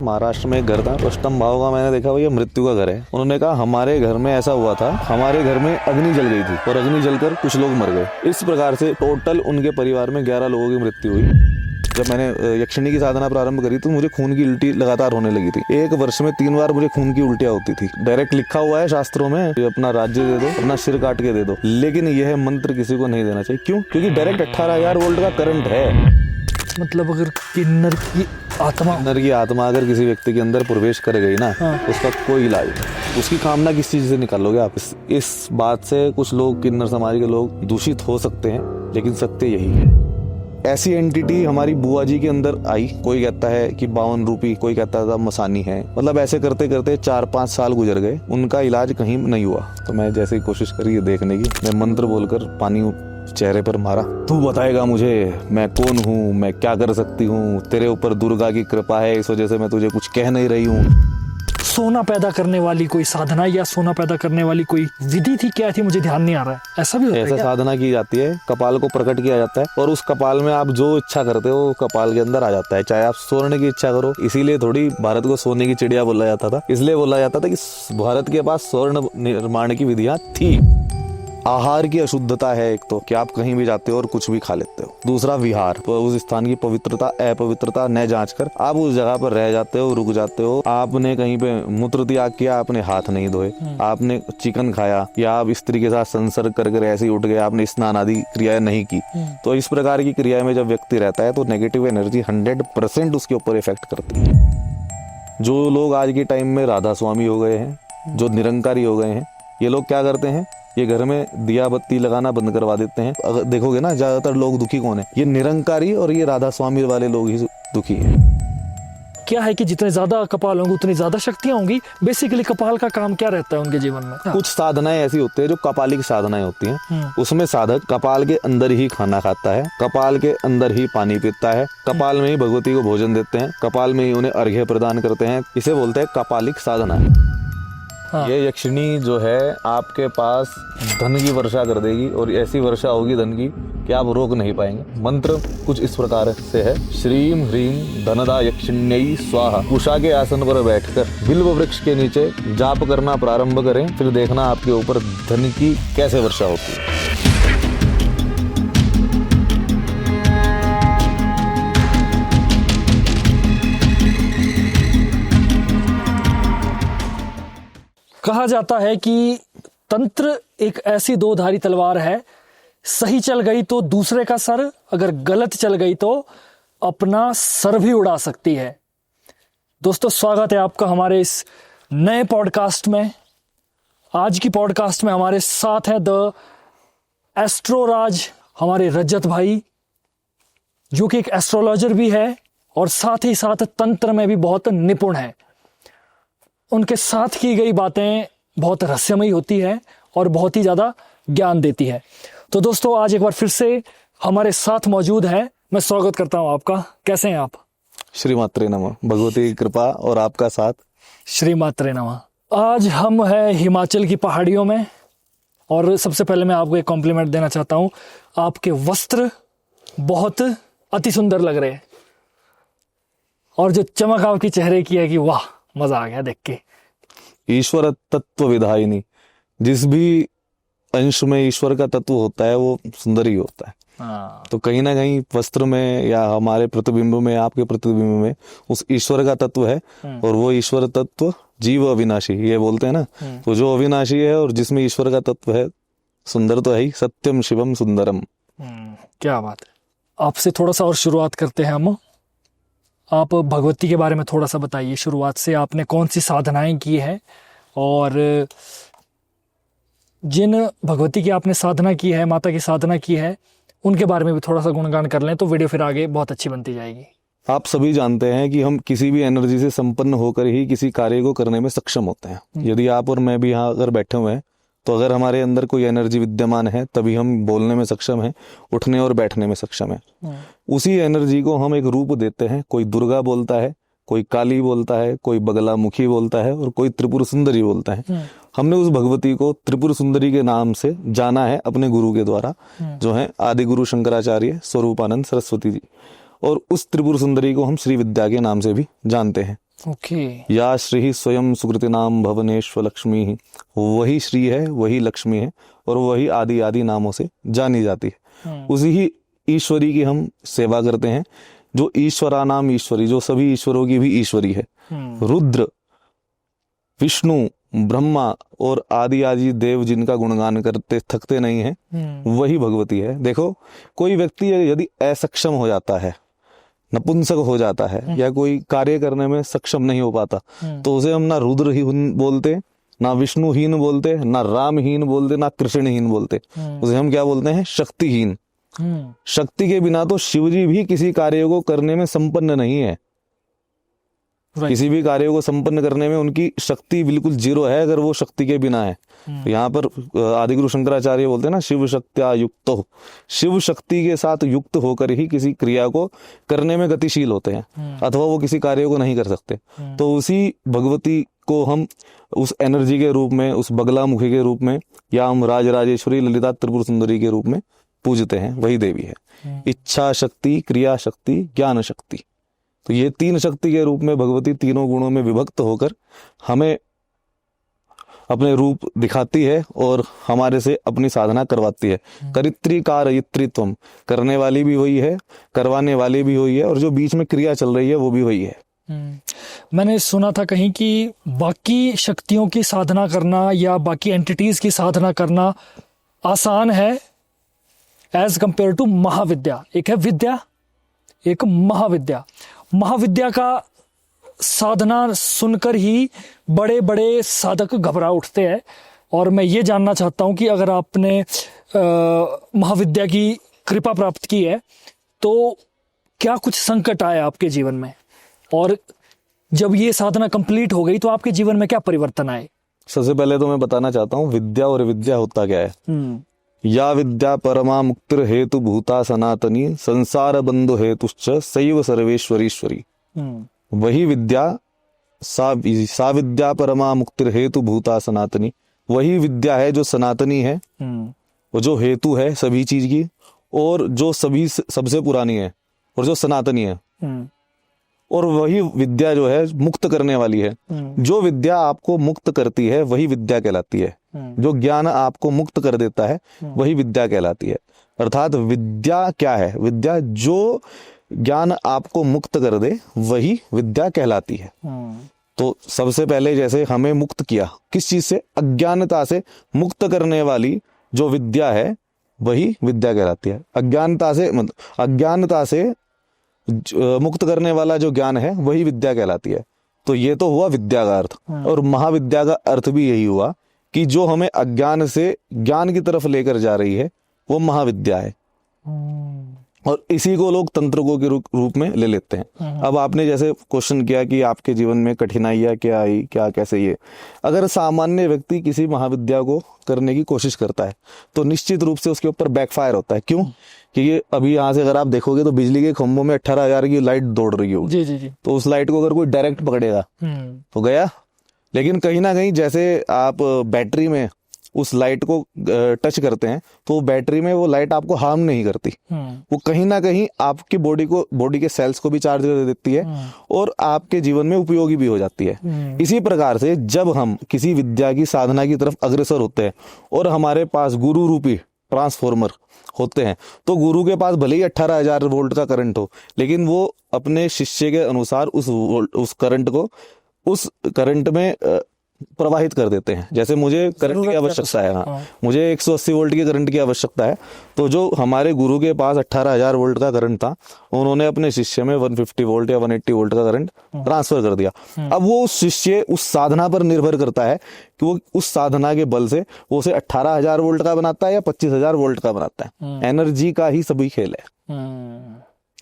महाराष्ट्र में एक घर था, अष्टम भाव का। मैंने देखा भैया मृत्यु का घर है। उन्होंने कहा हमारे घर में ऐसा हुआ था, हमारे घर में अग्नि जल गई थी और अग्नि जलकर कुछ लोग मर गए। इस प्रकार से टोटल उनके परिवार में 11 लोगों की मृत्यु हुई। जब मैंने यक्षिणी की साधना प्रारंभ करी तो मुझे खून की उल्टी लगातार होने लगी थी। एक वर्ष में 3 बार मुझे खून की उल्टियां होती थी। डायरेक्ट लिखा हुआ है शास्त्रों में, अपना राज्य दे दो, अपना सिर काट के दे दो, लेकिन यह मंत्र किसी को नहीं देना चाहिए। क्यों? क्योंकि डायरेक्ट 18,000 वोल्ट का करंट है। मतलब अगर किन्नर की आत्मा अगर किसी व्यक्ति के अंदर प्रवेश कर गई ना, उसका कोई इलाज नहीं। उसकी कामना किस चीज से निकालोगे आप? इस बात से कुछ लोग, किन्नर समाज के लोग दूषित हो सकते हैं, लेकिन सत्य यही है। ऐसी एंटिटी हमारी बुआ जी के अंदर आई। कोई कहता है कि 52 रूपी, कोई कहता था मसानी है। मतलब ऐसे करते करते 4-5 साल गुजर गए, उनका इलाज कहीं नहीं हुआ। तो मैं जैसे ही कोशिश करी देखने की, मैं मंत्र बोलकर पानी चेहरे पर मारा। तू बताएगा मुझे मैं कौन हूँ, मैं क्या कर सकती हूँ, तेरे ऊपर दुर्गा की कृपा है, इस वजह से मैं तुझे कुछ कह नहीं रही हूँ। सोना पैदा करने वाली कोई साधना या सोना पैदा करने वाली कोई विधि थी, क्या थी, मुझे ध्यान नहीं आ रहा है। ऐसा भी होता है? ऐसा साधना की जाती है, कपाल को प्रकट किया जाता है और उस कपाल में आप जो इच्छा करते हो कपाल के अंदर आ जाता है। चाहे आप सोने की इच्छा करो, इसीलिए थोड़ी भारत को सोने की चिड़िया बोला जाता था। इसलिए बोला जाता था कि भारत के पास स्वर्ण निर्माण की विधियां थी। आहार की अशुद्धता है एक, तो कि आप कहीं भी जाते हो और कुछ भी खा लेते हो। दूसरा विहार, तो उस स्थान की पवित्रता अपवित्रता न जांच कर आप उस जगह पर रह जाते हो, रुक जाते हो। आपने कहीं पे मूत्र त्याग किया, आपने हाथ नहीं धोए, आपने चिकन खाया या आप स्त्री के साथ संसर्ग कर ऐसे ही उठ गए, आपने स्नान आदि क्रियाएं नहीं की, तो इस प्रकार की क्रिया में जब व्यक्ति रहता है तो नेगेटिव एनर्जी 100% उसके ऊपर इफेक्ट करती है। जो लोग आज के टाइम में राधा स्वामी हो गए हैं, जो निरंकारी हो गए हैं, ये लोग क्या करते हैं, ये घर में दिया बत्ती लगाना बंद करवा देते हैं। अगर देखोगे ना, ज्यादातर लोग दुखी कौन है? ये निरंकारी और ये राधा स्वामी वाले लोग ही दुखी हैं। क्या है कि जितने ज्यादा कपाल होंगे उतनी ज्यादा शक्तियां होंगी। बेसिकली कपाल का काम क्या रहता है उनके जीवन में? कुछ साधनाएं ऐसी होती है जो कपालिक साधनाएं होती हैं। उसमें साधक कपाल के अंदर ही खाना खाता है, कपाल के अंदर ही पानी पीता है, कपाल में ही भगवती को भोजन देते हैं, कपाल में ही उन्हें अर्घ्य प्रदान करते हैं। इसे बोलते हैं कपालिक साधना। ये यक्षिणी जो है आपके पास धन की वर्षा कर देगी और ऐसी वर्षा होगी धन की कि आप रोक नहीं पाएंगे। मंत्र कुछ इस प्रकार से है, श्रीम ह्रीम धनदा यक्षिण्यै स्वाहा। उषा के आसन पर बैठकर बिल्व वृक्ष के नीचे जाप करना प्रारंभ करें, फिर देखना आपके ऊपर धन की कैसे वर्षा होती है। कहा जाता है कि तंत्र एक ऐसी 2-धारी तलवार है, सही चल गई तो दूसरे का सर, अगर गलत चल गई तो अपना सर भी उड़ा सकती है। दोस्तों, स्वागत है आपका हमारे इस नए पॉडकास्ट में। आज की पॉडकास्ट में हमारे साथ है द एस्ट्रोराज, हमारे रजत भाई, जो कि एक एस्ट्रोलॉजर भी है और साथ ही साथ तंत्र में भी बहुत निपुण है। उनके साथ की गई बातें बहुत रहस्यमयी होती है और बहुत ही ज्यादा ज्ञान देती है। तो दोस्तों, आज एक बार फिर से हमारे साथ मौजूद है। मैं स्वागत करता हूं आपका। कैसे हैं आप? श्री मात्रे नमः। भगवती की कृपा और आपका साथ। श्री मात्रे नमः। आज हम हैं हिमाचल की पहाड़ियों में और सबसे पहले मैं आपको एक कॉम्प्लीमेंट देना चाहता हूं। आपके वस्त्र बहुत अति सुंदर लग रहे हैं और जो चमक आपके चेहरे की है कि वाह, मजा आ गया देख के। ईश्वर तत्व विधायिनी, जिस भी अंश में ईश्वर का तत्व होता है वो सुंदर ही होता है। तो कहीं ना कहीं वस्त्र में या हमारे प्रतिबिंब में, आपके प्रतिबिंब में उस ईश्वर का तत्व है और वो ईश्वर तत्व जीव अविनाशी, ये बोलते हैं ना। तो जो अविनाशी है और जिसमें ईश्वर का तत्व है, सुंदर तो है ही। सत्यम शिवम सुंदरम। क्या बात है। आपसे थोड़ा सा और शुरुआत करते हैं हम। आप भगवती के बारे में थोड़ा सा बताइए। शुरुआत से आपने कौन सी साधनाएं की है और जिन भगवती की आपने साधना की है, माता की साधना की है, उनके बारे में भी थोड़ा सा गुणगान कर लें तो वीडियो फिर आगे बहुत अच्छी बनती जाएगी। आप सभी जानते हैं कि हम किसी भी एनर्जी से संपन्न होकर ही किसी कार्य को करने में सक्षम होते हैं। यदि आप और मैं भी यहाँ अगर बैठे हुए हैं तो अगर हमारे अंदर कोई एनर्जी विद्यमान है तभी हम बोलने में सक्षम हैं, उठने और बैठने में सक्षम हैं। उसी एनर्जी को हम एक रूप देते हैं। कोई दुर्गा बोलता है, कोई काली बोलता है, कोई बगला मुखी बोलता है और कोई त्रिपुर सुंदरी बोलता है। हमने उस भगवती को त्रिपुर सुंदरी के नाम से जाना है अपने गुरु के द्वारा, जो है आदि गुरु शंकराचार्य स्वरूपानंद सरस्वती जी। और उस त्रिपुर सुंदरी को हम श्री विद्या के नाम से भी जानते हैं। ओके। या श्री स्वयं सुकृति नाम भवनेश्वर लक्ष्मी ही, वही श्री है, वही लक्ष्मी है और वही आदि आदि नामों से जानी जाती है। उसी ही ईश्वरी की हम सेवा करते हैं, जो ईश्वरा नाम ईश्वरी, जो सभी ईश्वरों की भी ईश्वरी है। रुद्र, विष्णु, ब्रह्मा और आदि आदि देव जिनका गुणगान करते थकते नहीं है, वही भगवती है। देखो, कोई व्यक्ति यदि असक्षम हो जाता है, नपुंसक हो जाता है या कोई कार्य करने में सक्षम नहीं हो पाता, तो उसे हम ना रुद्रहीन बोलते, ना विष्णुहीन बोलते, ना रामहीन बोलते, ना कृष्णहीन बोलते। उसे हम क्या बोलते हैं? शक्तिहीन। शक्ति के बिना तो शिवजी भी किसी कार्य को करने में संपन्न नहीं है। किसी भी कार्य को संपन्न करने में उनकी शक्ति बिल्कुल जीरो है, अगर वो शक्ति के बिना है। तो यहाँ पर आदिगुरु शंकराचार्य बोलते हैं ना, शिव शक्त्या युक्त हो। शिव शक्ति के साथ युक्त होकर ही किसी क्रिया को करने में गतिशील होते हैं, अथवा वो किसी कार्य को नहीं कर सकते। तो उसी भगवती को हम उस एनर्जी के रूप में, उस बगला मुखी के रूप में, या हम राजराजेश्वरी ललिता त्रिपुर सुंदरी के रूप में पूजते हैं। वही देवी है। इच्छा शक्ति, क्रिया शक्ति, ज्ञान शक्ति। तो ये तीन शक्ति के रूप में भगवती तीनों गुणों में विभक्त होकर हमें अपने रूप दिखाती है और हमारे से अपनी साधना करवाती है। करित्री कारयित्रीत्वम, करने वाली भी वही है, करवाने वाली भी वही है, और जो बीच में क्रिया चल रही है वो भी वही है। मैंने सुना था कहीं कि बाकी शक्तियों की साधना करना या बाकी एंटिटीज की साधना करना आसान है एज कंपेयर टू महाविद्या। एक है विद्या, एक महाविद्या। महाविद्या का साधना सुनकर ही बड़े बड़े साधक घबरा उठते हैं। और मैं ये जानना चाहता हूं कि अगर आपने महाविद्या की कृपा प्राप्त की है तो क्या कुछ संकट आया आपके जीवन में, और जब ये साधना कंप्लीट हो गई तो आपके जीवन में क्या परिवर्तन आए? सबसे पहले तो मैं बताना चाहता हूँ विद्या और विद्या होता क्या है। या विद्या परमा मुक्तिर हेतु भूता सनातनी, संसार बंधु हेतुश्च सैव सर्वेश्वरीश्वरी। वही विद्या, सा विद्या परमा मुक्तिर हेतु भूता सनातनी, वही विद्या है जो सनातनी है, वो जो हेतु है सभी चीज की, और जो सभी सबसे पुरानी है, और जो सनातनी है। और वही विद्या जो है मुक्त करने वाली है। जो विद्या आपको मुक्त करती है वही विद्या कहलाती है। जो ज्ञान आपको मुक्त कर देता है वही विद्या कहलाती है। अर्थात विद्या क्या है? विद्या जो ज्ञान आपको मुक्त कर दे वही विद्या कहलाती है। तो सबसे पहले जैसे हमें मुक्त किया किस चीज से? अज्ञानता से मुक्त करने वाली जो विद्या है वही विद्या कहलाती है। अज्ञानता से मुक्त करने वाला जो ज्ञान है वही विद्या कहलाती है। तो ये तो हुआ विद्या का अर्थ। और महाविद्या का अर्थ भी यही हुआ कि जो हमें अज्ञान से ज्ञान की तरफ लेकर जा रही है वो महाविद्या है। और इसी को लोग तंत्रों के रूप में ले लेते हैं। अब आपने जैसे क्वेश्चन किया कि आपके जीवन में कठिनाइयां क्या आई, क्या कैसे, ये अगर सामान्य व्यक्ति किसी महाविद्या को करने की कोशिश करता है तो निश्चित रूप से उसके ऊपर बैकफायर होता है। क्यों? कि अभी यहाँ से अगर आप देखोगे तो बिजली के खंभों में 18,000 की लाइट दौड़ रही होगी। जी। तो उस लाइट को अगर कोई डायरेक्ट पकड़ेगा तो गया। लेकिन कहीं ना कहीं जैसे आप बैटरी में उस लाइट को टच करते हैं तो बैटरी में वो लाइट आपको हार्म नहीं करती। वो कहीं ना कहीं आपकी बॉडी के सेल्स को भी चार्ज कर देती है और आपके जीवन में उपयोगी भी हो जाती है। इसी प्रकार से जब हम किसी विद्या की साधना की तरफ अग्रसर होते हैं और हमारे पास गुरु रूपी ट्रांसफॉर्मर होते हैं तो गुरु के पास भले ही 18,000 वोल्ट का करंट हो, लेकिन वो अपने शिष्य के अनुसार उस करंट को उस करंट में प्रवाहित कर देते हैं। जैसे मुझे करंट की आवश्यकता है, हाँ, मुझे 180 वोल्ट की करंट की आवश्यकता है, तो जो हमारे गुरु के पास 18,000 वोल्ट का करंट था उन्होंने अपने शिष्य में 150 वोल्ट या 180 वोल्ट का करंट ट्रांसफर कर दिया। अब वो शिष्य उस साधना पर निर्भर करता है कि वो उस साधना के बल से वो उसे 18,000 वोल्ट का बनाता है या 25,000 वोल्ट का बनाता है। एनर्जी का ही सभी खेल है।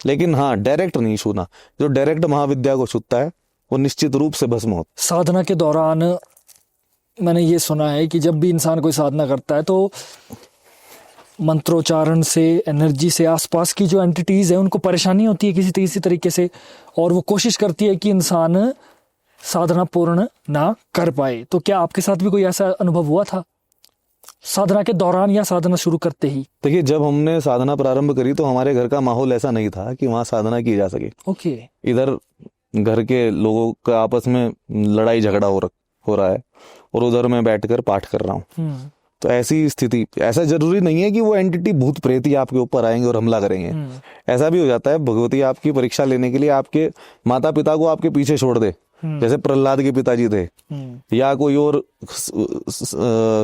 लेकिन हाँ, डायरेक्ट नहीं छूना। जो डायरेक्ट महाविद्या को छूता है वो निश्चित रूप से भस्म होता। साधना के दौरान मैंने ये सुना है कि जब भी इंसान कोई साधना करता है तो मंत्रोच्चारण से, एनर्जी से आसपास की जो एंटिटीज है उनको परेशानी होती है किसी तरीके से, और वो कोशिश करती है कि इंसान साधना पूर्ण ना कर पाए। तो क्या आपके साथ भी कोई ऐसा अनुभव हुआ था? साधना के दौरान या साधना शुरू करते ही? देखिए, जब हमने साधना प्रारंभ करी तो हमारे घर का माहौल ऐसा नहीं था कि वहाँ साधना की जा सके। ओके। इधर घर के लोगों का आपस में लड़ाई झगड़ा हो रहा है और उधर मैं बैठकर पाठ कर रहा हूँ। तो ऐसी स्थिति, ऐसा जरूरी नहीं है कि वो एंटिटी भूत प्रेत ही आपके ऊपर आएंगे और हमला करेंगे। ऐसा भी हो जाता है भगवती आपकी परीक्षा लेने के लिए आपके माता पिता को आपके पीछे छोड़ दे, जैसे प्रहलाद के पिताजी थे, या कोई और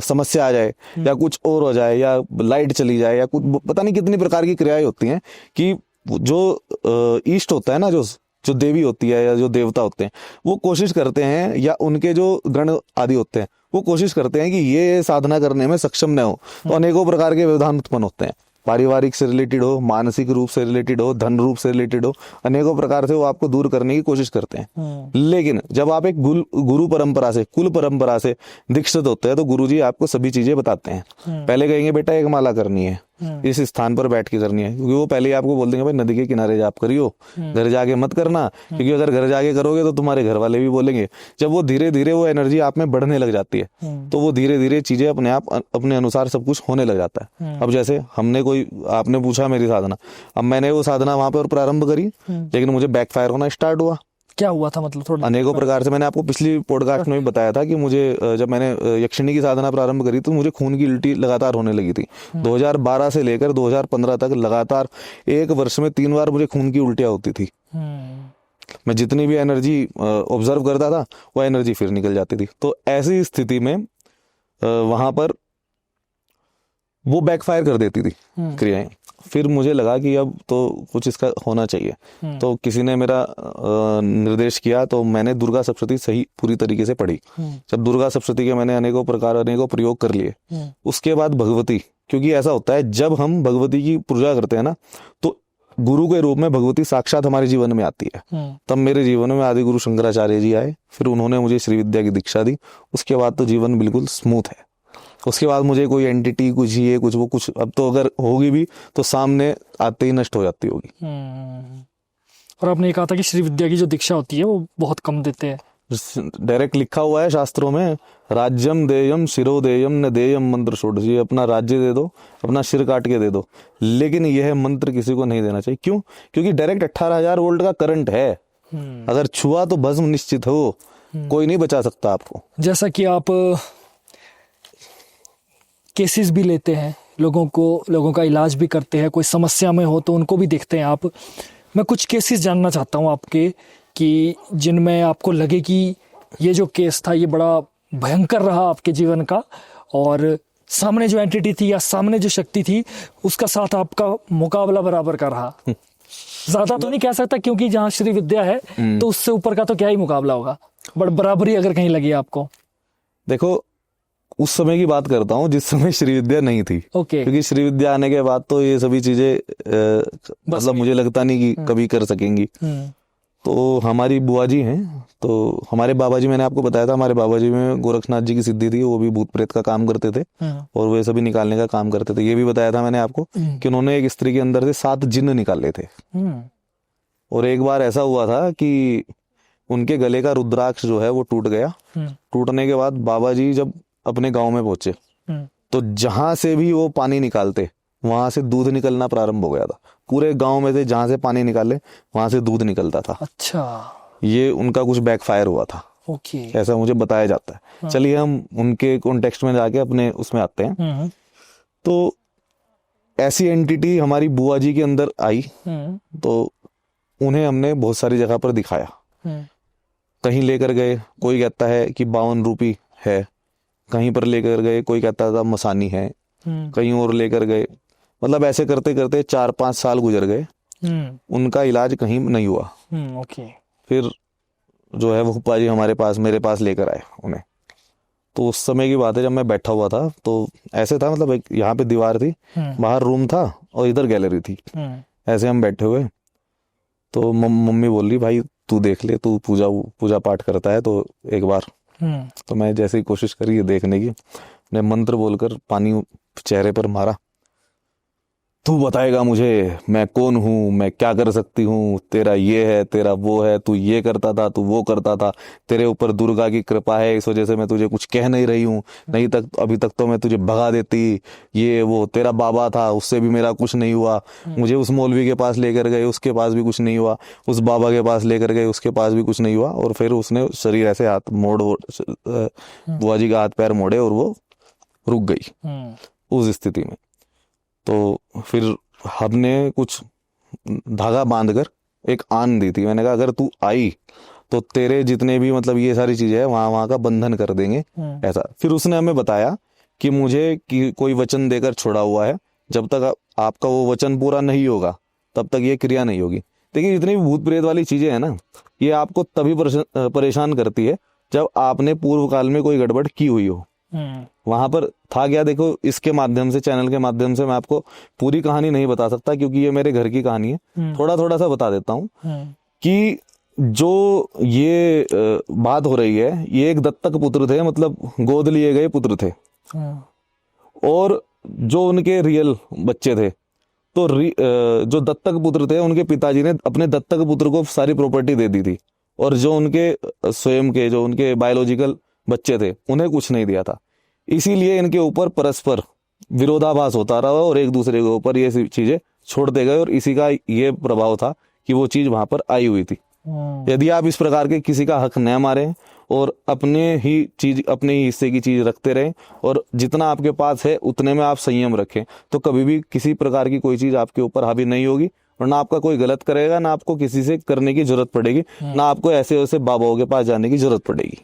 समस्या आ जाए या कुछ और हो जाए या लाइट चली जाए या कुछ, पता नहीं कितनी प्रकार की क्रियाएं होती हैं कि जो ईष्ट होता है ना, जो देवी होती है या जो देवता होते हैं, वो कोशिश करते हैं, या उनके जो गण आदि होते हैं वो कोशिश करते हैं कि ये साधना करने में सक्षम न हो, तो अनेकों प्रकार के व्यवधान उत्पन्न होते हैं। पारिवारिक से रिलेटेड हो, मानसिक रूप से रिलेटेड हो, धन रूप से रिलेटेड हो, अनेकों प्रकार से वो आपको दूर करने की कोशिश करते हैं। लेकिन जब आप एक गुरु परंपरा से, कुल परंपरा से दीक्षित होते हैं तो गुरुजी आपको सभी चीजें बताते हैं। पहले कहेंगे बेटा एक माला करनी है, इस स्थान पर बैठ के करनी है, क्योंकि वो पहले ही आपको बोल देंगे भाई नदी के किनारे जाप करियो, घर जाके मत करना, क्योंकि अगर घर जाके करोगे तो तुम्हारे घर वाले भी बोलेंगे। जब वो धीरे धीरे वो एनर्जी आप में बढ़ने लग जाती है तो वो धीरे धीरे चीजें अपने आप अपने अनुसार सब कुछ होने लग जाता है। अब जैसे आपने पूछा मेरी साधना, अब मैंने वो साधना वहां पर प्रारंभ करी, लेकिन मुझे बैकफायर होना स्टार्ट हुआ। क्या हुआ था, मतलब थोड़ा? अनेकों प्रकार से, मैंने आपको पिछली पॉडकास्ट में भी बताया था कि मुझे जब मैंने यक्षिणी की साधना प्रारंभ करी तो मुझे खून की उल्टी लगातार होने लगी थी। 2012 से लेकर 2015 तक लगातार एक वर्ष में 3 बार मुझे खून की उल्टियां होती थी। मैं जितनी भी एनर्जी ऑब्जर्व करता था वो एनर्जी फिर निकल जाती थी। तो ऐसी स्थिति में वहां पर वो बैकफायर कर देती थी क्रियाएं। फिर मुझे लगा कि अब तो कुछ इसका होना चाहिए, तो किसी ने मेरा निर्देश किया, तो मैंने दुर्गा सप्तशती सही पूरी तरीके से पढ़ी। जब दुर्गा सप्तशती के मैंने अनेकों प्रयोग कर लिए, उसके बाद भगवती, क्योंकि ऐसा होता है जब हम भगवती की पूजा करते हैं ना तो गुरु के रूप में भगवती साक्षात हमारे जीवन में आती है। तब मेरे जीवन में आदि गुरु शंकराचार्य जी आए, फिर उन्होंने मुझे श्री विद्या की दीक्षा दी। उसके बाद तो जीवन बिल्कुल स्मूथ है। उसके बाद मुझे कोई एंटिटी कुछ ये कुछ वो कुछ, अब तो अगर होगी भी तो सामने आते ही नष्ट हो जाती होगी। और आपने कहा था कि श्री विद्या की जो दीक्षा होती है वो बहुत कम देते हैं। डायरेक्ट लिखा हुआ है शास्त्रों में, राज्यम देयम शिरो देयम न देयम मंत्र षोडश, ये अपना राज्य दे दो, अपना सिर काट के दे दो, लेकिन यह मंत्र किसी को नहीं देना चाहिए। क्यों? क्योंकि डायरेक्ट 18,000 वोल्ट का करंट है, अगर छुआ तो भस्म निश्चित हो, कोई नहीं बचा सकता आपको। जैसा कि आप केसेस भी लेते हैं, लोगों का इलाज भी करते हैं, कोई समस्या में हो तो उनको भी देखते हैं आप। मैं कुछ केसेस जानना चाहता हूं आपके, कि जिनमें आपको लगे कि ये जो केस था ये बड़ा भयंकर रहा आपके जीवन का, और सामने जो एंटिटी थी या सामने जो शक्ति थी उसका साथ आपका मुकाबला बराबर का रहा। ज्यादा तो नहीं कह सकता, क्योंकि जहाँ श्री विद्या है तो उससे ऊपर का तो क्या ही मुकाबला होगा, बट बराबरी अगर कहीं लगी आपको। देखो, उस समय की बात करता हूँ जिस समय श्री विद्या नहीं थी। क्योंकि श्री विद्या आने के बाद तो ये सभी चीजें मतलब मुझे लगता नहीं कि कभी कर सकेंगी। तो हमारी बुआ जी हैं, तो हमारे बाबा जी, मैंने आपको बताया था हमारे बाबा जी में गोरखनाथ जी की सिद्धि थी, वो भी भूत प्रेत का काम करते थे और वे सभी निकालने का काम करते थे। ये भी बताया था मैंने आपको कि उन्होंने एक स्त्री के अंदर से 7 जिन्न निकाले थे। और एक बार ऐसा हुआ था कि उनके गले का रुद्राक्ष जो है वो टूट गया। टूटने के बाद बाबा जी जब अपने गांव में पहुंचे तो जहां से भी वो पानी निकालते वहां से दूध निकलना प्रारंभ हो गया था। पूरे गांव में से जहां से पानी निकाले वहां से दूध निकलता था। अच्छा, ये उनका कुछ बैकफायर हुआ था। ओके, ऐसा मुझे बताया जाता है। चलिए हम उनके कॉन्टेक्स्ट में जाके अपने उसमें आते हैं। तो ऐसी एंटिटी हमारी बुआ जी के अंदर आई, तो उन्हें हमने बहुत सारी जगह पर दिखाया। कहीं लेकर गए, कोई कहता है कि 52 रूपी है, कहीं पर लेकर गए, कोई कहता था मसानी है, कहीं और लेकर गए। मतलब ऐसे करते करते 4-5 साल गुजर गए, उनका इलाज कहीं नहीं हुआ। ओके। फिर जो है वो फूफा जी हमारे पास, मेरे पास लेकर आए उन्हें। तो उस समय की बात है जब मैं बैठा हुआ था, तो ऐसे था, मतलब एक यहाँ पे दीवार थी, बाहर रूम था और इधर गैलरी थी। ऐसे हम बैठे हुए, तो मम्मी बोल रही भाई तू देख ले, तू पूजा पाठ करता है तो एक बार। तो मैं जैसे ही कोशिश करी देखने की, मैं मंत्र बोलकर पानी चेहरे पर मारा, तू बताएगा मुझे मैं कौन हूँ, मैं क्या कर सकती हूँ, तेरा ये है, तेरा वो है, तू ये करता था, तू वो करता था, तेरे ऊपर दुर्गा की कृपा है, इस वजह से मैं तुझे कुछ कह नहीं रही हूँ, नहीं तक अभी तक तो मैं तुझे भगा देती, ये वो तेरा बाबा था उससे भी मेरा कुछ नहीं हुआ, मुझे उस मौलवी के पास लेकर गए उसके पास भी कुछ नहीं हुआ, उस बाबा के पास लेकर गए उसके पास भी कुछ नहीं हुआ, और फिर उसने शरीर ऐसे हाथ बुआ जी का हाथ पैर मोड़े और वो रुक गई उस स्थिति में। तो फिर हमने कुछ धागा बांधकर एक आन दी थी, मैंने कहा अगर तू आई तो तेरे जितने भी मतलब ये सारी चीजें हैं वहां का बंधन कर देंगे ऐसा। फिर उसने हमें बताया कि मुझे कोई वचन देकर छोड़ा हुआ है, जब तक आपका वो वचन पूरा नहीं होगा तब तक ये क्रिया नहीं होगी। देखिए जितनी भी भूत प्रेत वाली चीजें हैं ना, ये आपको तभी परेशान करती है जब आपने पूर्व काल में कोई गड़बड़ की हुई हो। वहां पर था क्या, देखो इसके माध्यम से, चैनल के माध्यम से मैं आपको पूरी कहानी नहीं बता सकता क्योंकि ये मेरे घर की कहानी है, थोड़ा थोड़ा सा बता देता हूँ कि जो ये बात हो रही है, ये एक दत्तक पुत्र थे, मतलब गोद लिए गए पुत्र थे, और जो उनके रियल बच्चे थे, तो जो दत्तक पुत्र थे उनके पिताजी ने अपने दत्तक पुत्र को सारी प्रॉपर्टी दे दी थी, और जो उनके स्वयं के जो उनके बायोलॉजिकल बच्चे थे उन्हें कुछ नहीं दिया था। इसीलिए इनके ऊपर परस्पर विरोधाभास होता रहा और एक दूसरे के ऊपर ये चीजें छोड़ते गए, और इसी का ये प्रभाव था कि वो चीज वहां पर आई हुई थी। यदि आप इस प्रकार के किसी का हक न मारें और अपने ही हिस्से की चीज रखते रहें, और जितना आपके पास है उतने में आप संयम रखें, तो कभी भी किसी प्रकार की कोई चीज आपके ऊपर हावी नहीं होगी, और ना आपका कोई गलत करेगा, ना आपको किसी से करने की जरूरत पड़ेगी, ना आपको ऐसे वैसे बाबाओं के पास जाने की जरूरत पड़ेगी।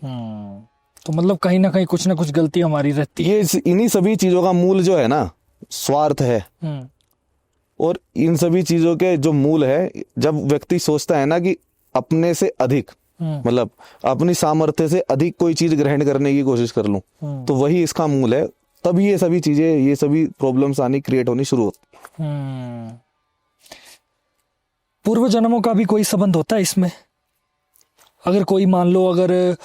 तो मतलब कहीं ना कुछ गलती हमारी रहती है। ये इन्हीं सभी चीजों का मूल जो है ना, स्वार्थ है। और इन सभी चीजों के जो मूल है, जब व्यक्ति सोचता है ना कि अपने से अधिक, मतलब अपनी सामर्थ्य से अधिक कोई चीज ग्रहण करने की कोशिश कर लूं, तो वही इसका मूल है। तब ये सभी चीजें, ये सभी प्रॉब्लम्स आनी, क्रिएट होनी शुरू होती। पूर्व जन्मों का भी कोई संबंध होता है इसमें? अगर कोई मान लो, अगर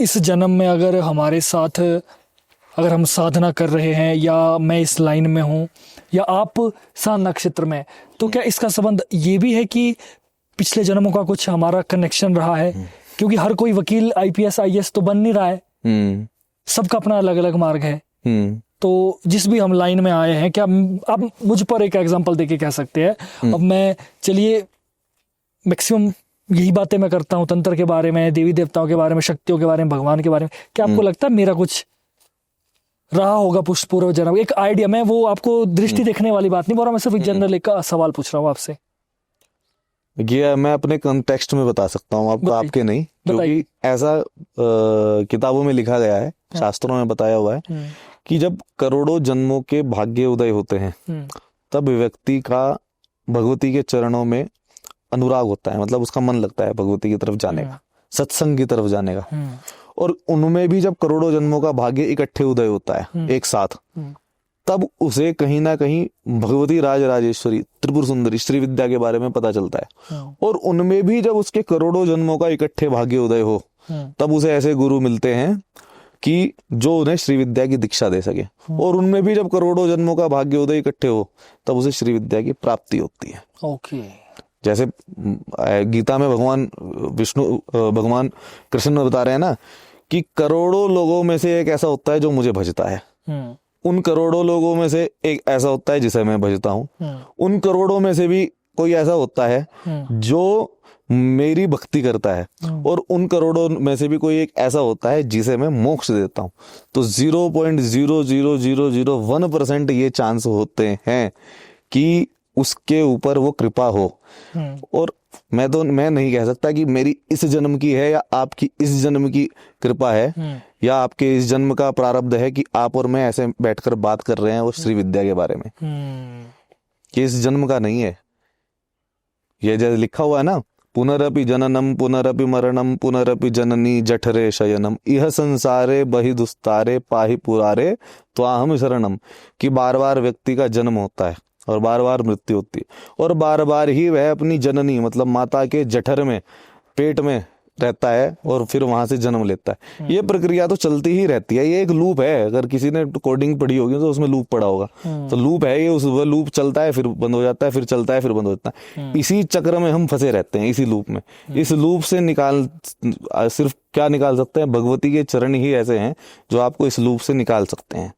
इस जन्म में अगर हमारे साथ, अगर हम साधना कर रहे हैं, या मैं इस लाइन में हूं, या आप सा नक्षत्र में, तो क्या इसका संबंध ये भी है कि पिछले जन्मों का कुछ हमारा कनेक्शन रहा है? क्योंकि हर कोई वकील, IPS IAS तो बन नहीं रहा है, सबका अपना अलग अलग मार्ग है। तो जिस भी हम लाइन में आए हैं, क्या आप मुझ पर एक एग्जांपल देके कह सकते हैं? अब मैं, चलिए मैक्सिमम यही बातें मैं करता हूँ तंत्र के बारे में, देवी देवताओं के बारे में, शक्तियों के बारे में, भगवान के बारे में, क्या आपको लगता है मेरा कुछ रहा होगा पूर्व जन्म? एक आइडिया, मैं वो आपको दृष्टि देखने वाली बात नहीं बोल रहा, मैं सिर्फ एक जनरल एक सवाल पूछ रहा हूँ आपसे। ये मैं अपने कंटेक्स्ट में बता सकता हूँ आपको, आपके नहीं, क्योंकि ऐसा किताबों में लिखा गया है, शास्त्रों में बताया हुआ है कि जब करोड़ों जन्मों के भाग्य उदय होते हैं, तब व्यक्ति का भगवती के चरणों में अनुराग होता है, मतलब उसका मन लगता है भगवती की तरफ जाने का, सत्संग की तरफ जाने का। और उनमें भी जब करोड़ों जन्मों का भाग्य इकट्ठे उदय होता है एक साथ, तब उसे कहीं ना कहीं भगवती राज राजेश्वरी, त्रिपुर सुंदरी, श्री विद्या के बारे में पता चलता है। और उनमें भी जब उसके करोड़ों जन्मों का इकट्ठे भाग्य उदय हो, तब उसे ऐसे गुरु मिलते हैं कि जो उन्हें श्री विद्या की दीक्षा दे सके। और उनमें भी जब करोड़ों जन्मों का भाग्य उदय इकट्ठे हो, तब उसे श्री विद्या की प्राप्ति होती है। ओके। जैसे गीता में भगवान कृष्ण बता रहे हैं ना कि करोड़ों लोगों में से एक ऐसा होता है जो मुझे भजता है, उन करोड़ों लोगों में से एक ऐसा होता है जिसे मैं भजता हूँ, उन करोड़ों में से भी कोई ऐसा होता है जो मेरी भक्ति करता है, और उन करोड़ों में से भी कोई एक ऐसा होता है जिसे मैं मोक्ष देता हूँ। तो 0.00001% ये चांस होते हैं कि उसके ऊपर वो कृपा हो। और मैं नहीं कह सकता कि मेरी इस जन्म की है या आपकी इस जन्म की कृपा है, या आपके इस जन्म का प्रारब्ध है कि आप और मैं ऐसे बैठकर बात कर रहे हैं वो श्री विद्या के बारे में। ये इस जन्म का नहीं है। ये जैसे लिखा हुआ है ना, पुनरपि जननम पुनरपि मरणम पुनरपि जननी जठरे शयनम इह संसारे बहि दुस्तारे पाहि पुरारे त्वाहम शरणम, कि बार बार व्यक्ति का जन्म होता है और बार बार मृत्यु होती है, और बार बार ही वह अपनी जननी मतलब माता के जठर में, पेट में रहता है और फिर वहां से जन्म लेता है। ये प्रक्रिया तो चलती ही रहती है, ये एक लूप है। अगर किसी ने कोडिंग पढ़ी होगी तो उसमें लूप पढ़ा होगा, तो लूप है ये, उस वो लूप चलता है फिर बंद हो जाता है, फिर चलता है फिर बंद हो जाता है। इसी चक्र में हम फंसे रहते हैं, इसी लूप में। इस लूप से सिर्फ क्या निकाल सकते हैं? भगवती के चरण ही ऐसे हैं जो आपको इस लूप से निकाल सकते हैं।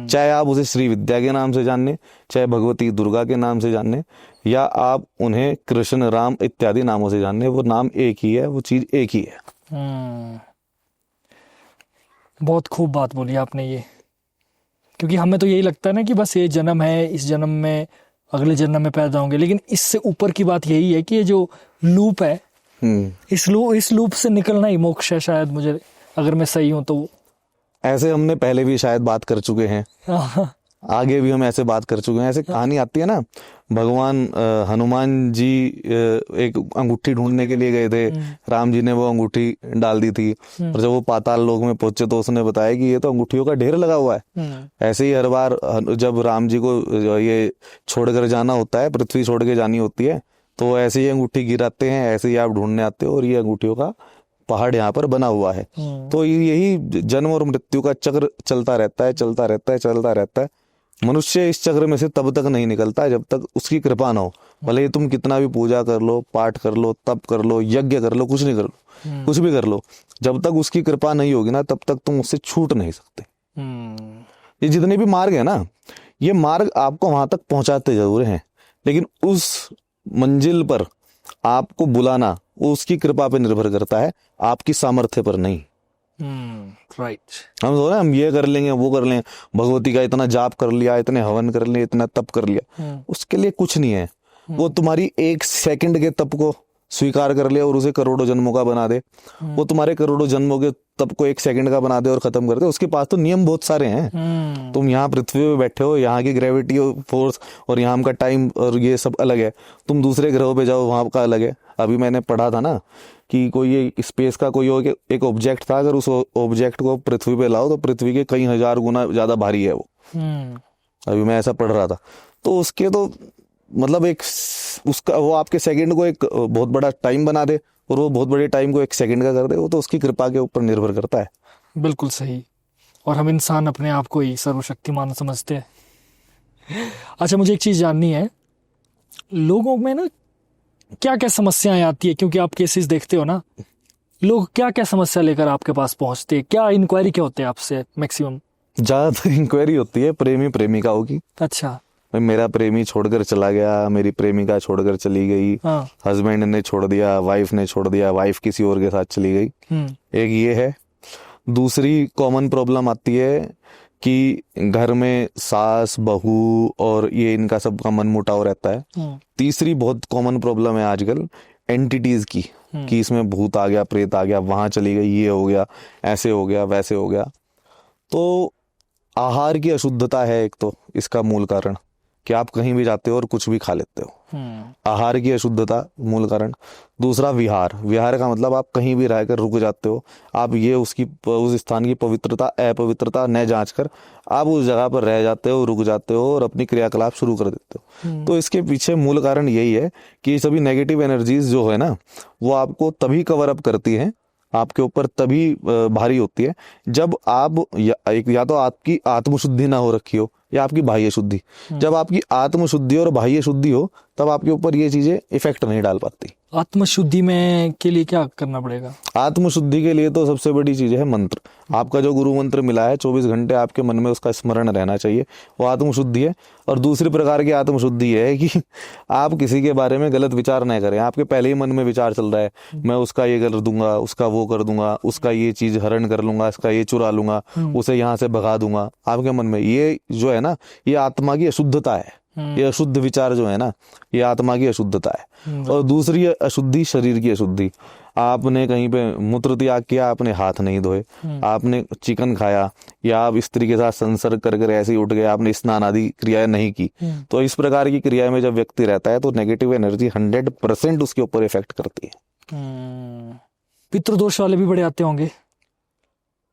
चाहे आप उसे श्री विद्या के नाम से जानने, चाहे भगवती दुर्गा के नाम से जानने, या आप उन्हें कृष्ण राम इत्यादि नामों से जानने, वो नाम एक ही है, वो चीज एक ही है। बहुत खूब बात बोली आपने ये, क्योंकि हमें तो यही लगता है ना कि बस ये जन्म है, इस जन्म में अगले जन्म में पैदा होंगे, लेकिन इससे ऊपर की बात यही है कि ये जो लूप है, इस लूप से निकलना ही मोक्ष है शायद, मुझे अगर मैं सही हूं तो। ऐसे हमने पहले भी शायद बात कर चुके हैं, आगे भी हम ऐसे बात कर चुके हैं। ऐसे कहानी आती है ना, भगवान हनुमान जी एक अंगूठी ढूंढने के लिए गए थे, राम जी ने वो अंगूठी डाल दी थी, और जब वो पाताल लोक में पहुंचे तो उसने बताया कि ये तो अंगूठियों का ढेर लगा हुआ है। ऐसे ही हर बार जब राम जी को ये छोड़कर जाना होता है, पृथ्वी छोड़ के जानी होती है, तो ऐसे ही अंगूठी गिराते हैं, ऐसे ही आप ढूंढने आते हो, और ये अंगूठियों का पहाड़ यहाँ पर बना हुआ है। तो यही जन्म और मृत्यु का चक्र चलता रहता है, चलता रहता है, चलता रहता है। मनुष्य इस चक्र में से तब तक नहीं निकलता जब तक उसकी कृपा ना हो। भले तुम कितना भी पूजा कर लो, पाठ कर लो, तप कर लो, यज्ञ कर लो, कुछ नहीं कर लो, कुछ भी कर लो, जब तक उसकी कृपा नहीं होगी ना, तब तक तुम उससे छूट नहीं सकते। ये जितने भी मार्ग है ना, ये मार्ग आपको वहां तक पहुंचाते जरूर हैं, लेकिन उस मंजिल पर आपको बुलाना वो उसकी कृपा पे निर्भर करता है, आपकी सामर्थ्य पर नहीं। राइट। हम तो ना, हम ये कर लेंगे, वो कर लेंगे, भगवती का इतना जाप कर लिया, इतने हवन कर लिए, इतना तप कर लिया, उसके लिए कुछ नहीं है। वो तुम्हारी एक सेकंड के तप को स्वीकार कर ले और उसे करोड़ों जन्मों का बना दे। वो तुम्हारे करोड़ों जन्मों के तप को एक सेकंड का बना दे और खत्म कर दे। उसके पास तो नियम बहुत सारे हैं। तुम यहाँ पृथ्वी पे बैठे हो, यहाँ की ग्रेविटी फोर्स और यहाँ का टाइम और ये सब अलग है। तुम दूसरे ग्रहों पे जाओ, वहां का अलग है। अभी मैंने पढ़ा था ना कि कोई स्पेस का कोई एक ऑब्जेक्ट था, अगर उस ऑब्जेक्ट को पृथ्वी पे लाओ तो पृथ्वी के कई हजार गुना ज्यादा भारी है वो। अभी मैं ऐसा पढ़ रहा था। तो उसके तो मतलब एक उसका वो आपके सेकंड को एक बहुत बड़ा टाइम बना दे और वो बहुत बड़े टाइम को एक सेकंड का कर दे, वो तो उसकी कृपा के ऊपर निर्भर करता है। बिल्कुल सही। और हम इंसान अपने आप को ही सर्वशक्तिमान समझते हैं। अच्छा, मुझे एक चीज जाननी है, लोगों में ना क्या क्या समस्याएं आती है, क्योंकि आप केसेस देखते हो ना, लोग क्या क्या समस्या लेकर आपके पास पहुंचते हैं, क्या इंक्वायरी क्या होते हैं आपसे मैक्सिमम? ज्यादातर इंक्वायरी होती है प्रेमी प्रेमिकाओं की। अच्छा। मेरा प्रेमी छोड़कर चला गया, मेरी प्रेमिका छोड़कर चली गई, हस्बैंड ने छोड़ दिया, वाइफ ने छोड़ दिया, वाइफ किसी और के साथ चली गई। एक ये है। दूसरी कॉमन प्रॉब्लम आती है कि घर में सास बहू और ये इनका सबका मनमुटाव रहता है। तीसरी बहुत कॉमन प्रॉब्लम है आजकल एंटिटीज की, कि इसमें भूत आ गया, प्रेत आ गया, वहां चली गई, ये हो गया, ऐसे हो गया, वैसे हो गया। तो आहार की अशुद्धता है एक तो इसका मूल कारण, कि आप कहीं भी जाते हो और कुछ भी खा लेते हो। आहार की अशुद्धता मूल कारण। दूसरा विहार। विहार का मतलब आप कहीं भी रहकर रुक जाते हो, आप ये उस स्थान की पवित्रता अपवित्रता न जांच कर आप उस जगह पर रह जाते हो, रुक जाते हो और अपनी क्रियाकलाप शुरू कर देते हो। तो इसके पीछे मूल कारण यही है कि सभी नेगेटिव एनर्जीज जो है ना, वो आपको तभी कवर अप करती हैं, आपके ऊपर तभी भारी होती है जब आप या तो आपकी आत्मशुद्धि ना हो रखी हो या आपकी बाह्य शुद्धि। जब आपकी आत्मशुद्धि और बाह्य शुद्धि हो तब आपके ऊपर ये चीजें इफेक्ट नहीं डाल पाती। आत्मशुद्धि में के लिए क्या करना पड़ेगा? आत्मशुद्धि के लिए तो सबसे बड़ी चीज है मंत्र। आपका जो गुरु मंत्र मिला है 24 घंटे आपके मन में उसका स्मरण रहना चाहिए, वो आत्मशुद्धि है। और दूसरी प्रकार की आत्मशुद्धि है कि आप किसी के बारे में गलत विचार न करें। आपके पहले ही मन में विचार चल रहा है, मैं उसका ये कर दूंगा, उसका वो कर दूंगा, उसका ये चीज हरण कर लूंगा, इसका ये चुरा लूंगा, उसे यहाँ से भगा दूंगा। आपके मन में ये जो है ना, ये आत्मा की अशुद्धता है। ये अशुद्ध विचार जो है ना, ये आत्मा की अशुद्धता है। और दूसरी अशुद्धि शरीर की अशुद्धि। आपने कहीं पे मूत्र त्याग किया, आपने हाथ नहीं धोए, आपने चिकन खाया या आप स्त्री के साथ संसर्ग कर ऐसे ही उठ गए, आपने स्नान आदि क्रियाएं नहीं की, तो इस प्रकार की क्रिया में जब व्यक्ति रहता है तो नेगेटिव एनर्जी 100% उसके ऊपर इफेक्ट करती है। पितृदोष वाले भी बड़े आते होंगे?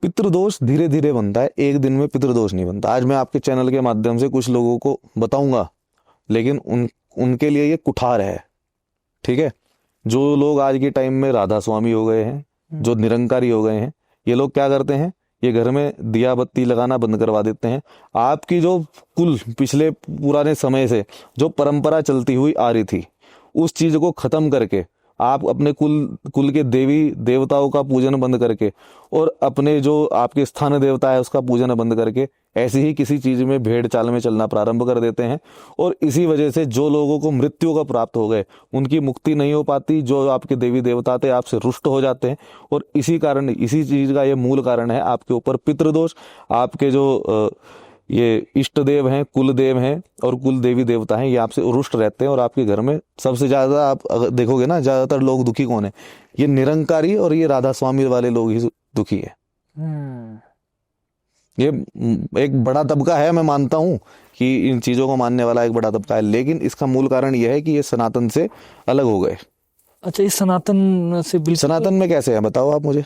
पितृदोष धीरे धीरे बनता है, एक दिन में पितृदोष नहीं बनता। आज मैं आपके चैनल के माध्यम से कुछ लोगों को बताऊंगा, लेकिन उनके लिए ये कुठार है, ठीक है। जो लोग आज के टाइम में राधा स्वामी हो गए हैं, जो निरंकारी हो गए हैं, ये लोग क्या करते हैं, ये घर में दिया बत्ती लगाना बंद करवा देते हैं। आपकी जो कुल पिछले पुराने समय से जो परंपरा चलती हुई आ रही थी, उस चीज को खत्म करके आप अपने कुल के देवी देवताओं का पूजन बंद करके और अपने जो आपके स्थान देवता है उसका पूजन बंद करके ऐसी ही किसी चीज में भेड़ चाल में चलना प्रारंभ कर देते हैं। और इसी वजह से जो लोगों को मृत्यु का प्राप्त हो गए उनकी मुक्ति नहीं हो पाती, जो आपके देवी देवता थे आपसे रुष्ट हो जाते हैं। और इसी कारण, इसी चीज का ये मूल कारण है आपके ऊपर पितृदोष। आपके जो ये इष्ट देव हैं, कुल देव हैं और कुल देवी देवता हैं, ये आपसे रुष्ट रहते हैं। और आपके घर में सबसे ज्यादा आप अगर देखोगे ना, ज्यादातर लोग दुखी कौन है, ये निरंकारी और ये राधा स्वामी वाले लोग ही दुखी है। ये एक बड़ा तबका है, मैं मानता हूं कि इन चीजों को मानने वाला एक बड़ा तबका है, लेकिन इसका मूल कारण यह है कि ये सनातन से अलग हो गए। अच्छा, ये सनातन से बिल्कुल, सनातन में कैसे है बताओ आप मुझे।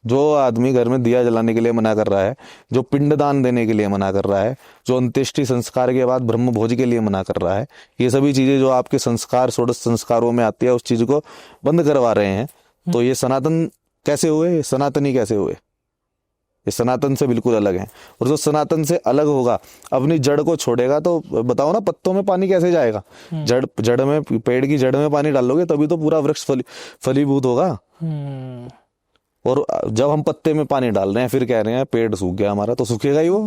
जो आदमी घर में दिया जलाने के लिए मना कर रहा है, जो पिंडदान देने के लिए मना कर रहा है, जो अंत्येष्टि संस्कार के बाद ब्रह्म भोज के लिए मना कर रहा है, ये सभी चीजें जो आपके संस्कार षोडश संस्कारों में आती है, उस चीज को बंद करवा रहे हैं। तो ये सनातन कैसे हुए, ये सनातनी कैसे हुए? ये सनातन से बिल्कुल अलग है। और जो सनातन से अलग होगा, अपनी जड़ को छोड़ेगा, तो बताओ ना, पत्तों में पानी कैसे जाएगा? जड़ में, पेड़ की जड़ में पानी डालोगे तभी तो पूरा वृक्ष फलीभूत होगा। और जब हम पत्ते में पानी डाल रहे हैं फिर कह रहे हैं पेड़ सूख गया हमारा, तो सूखेगा ही वो।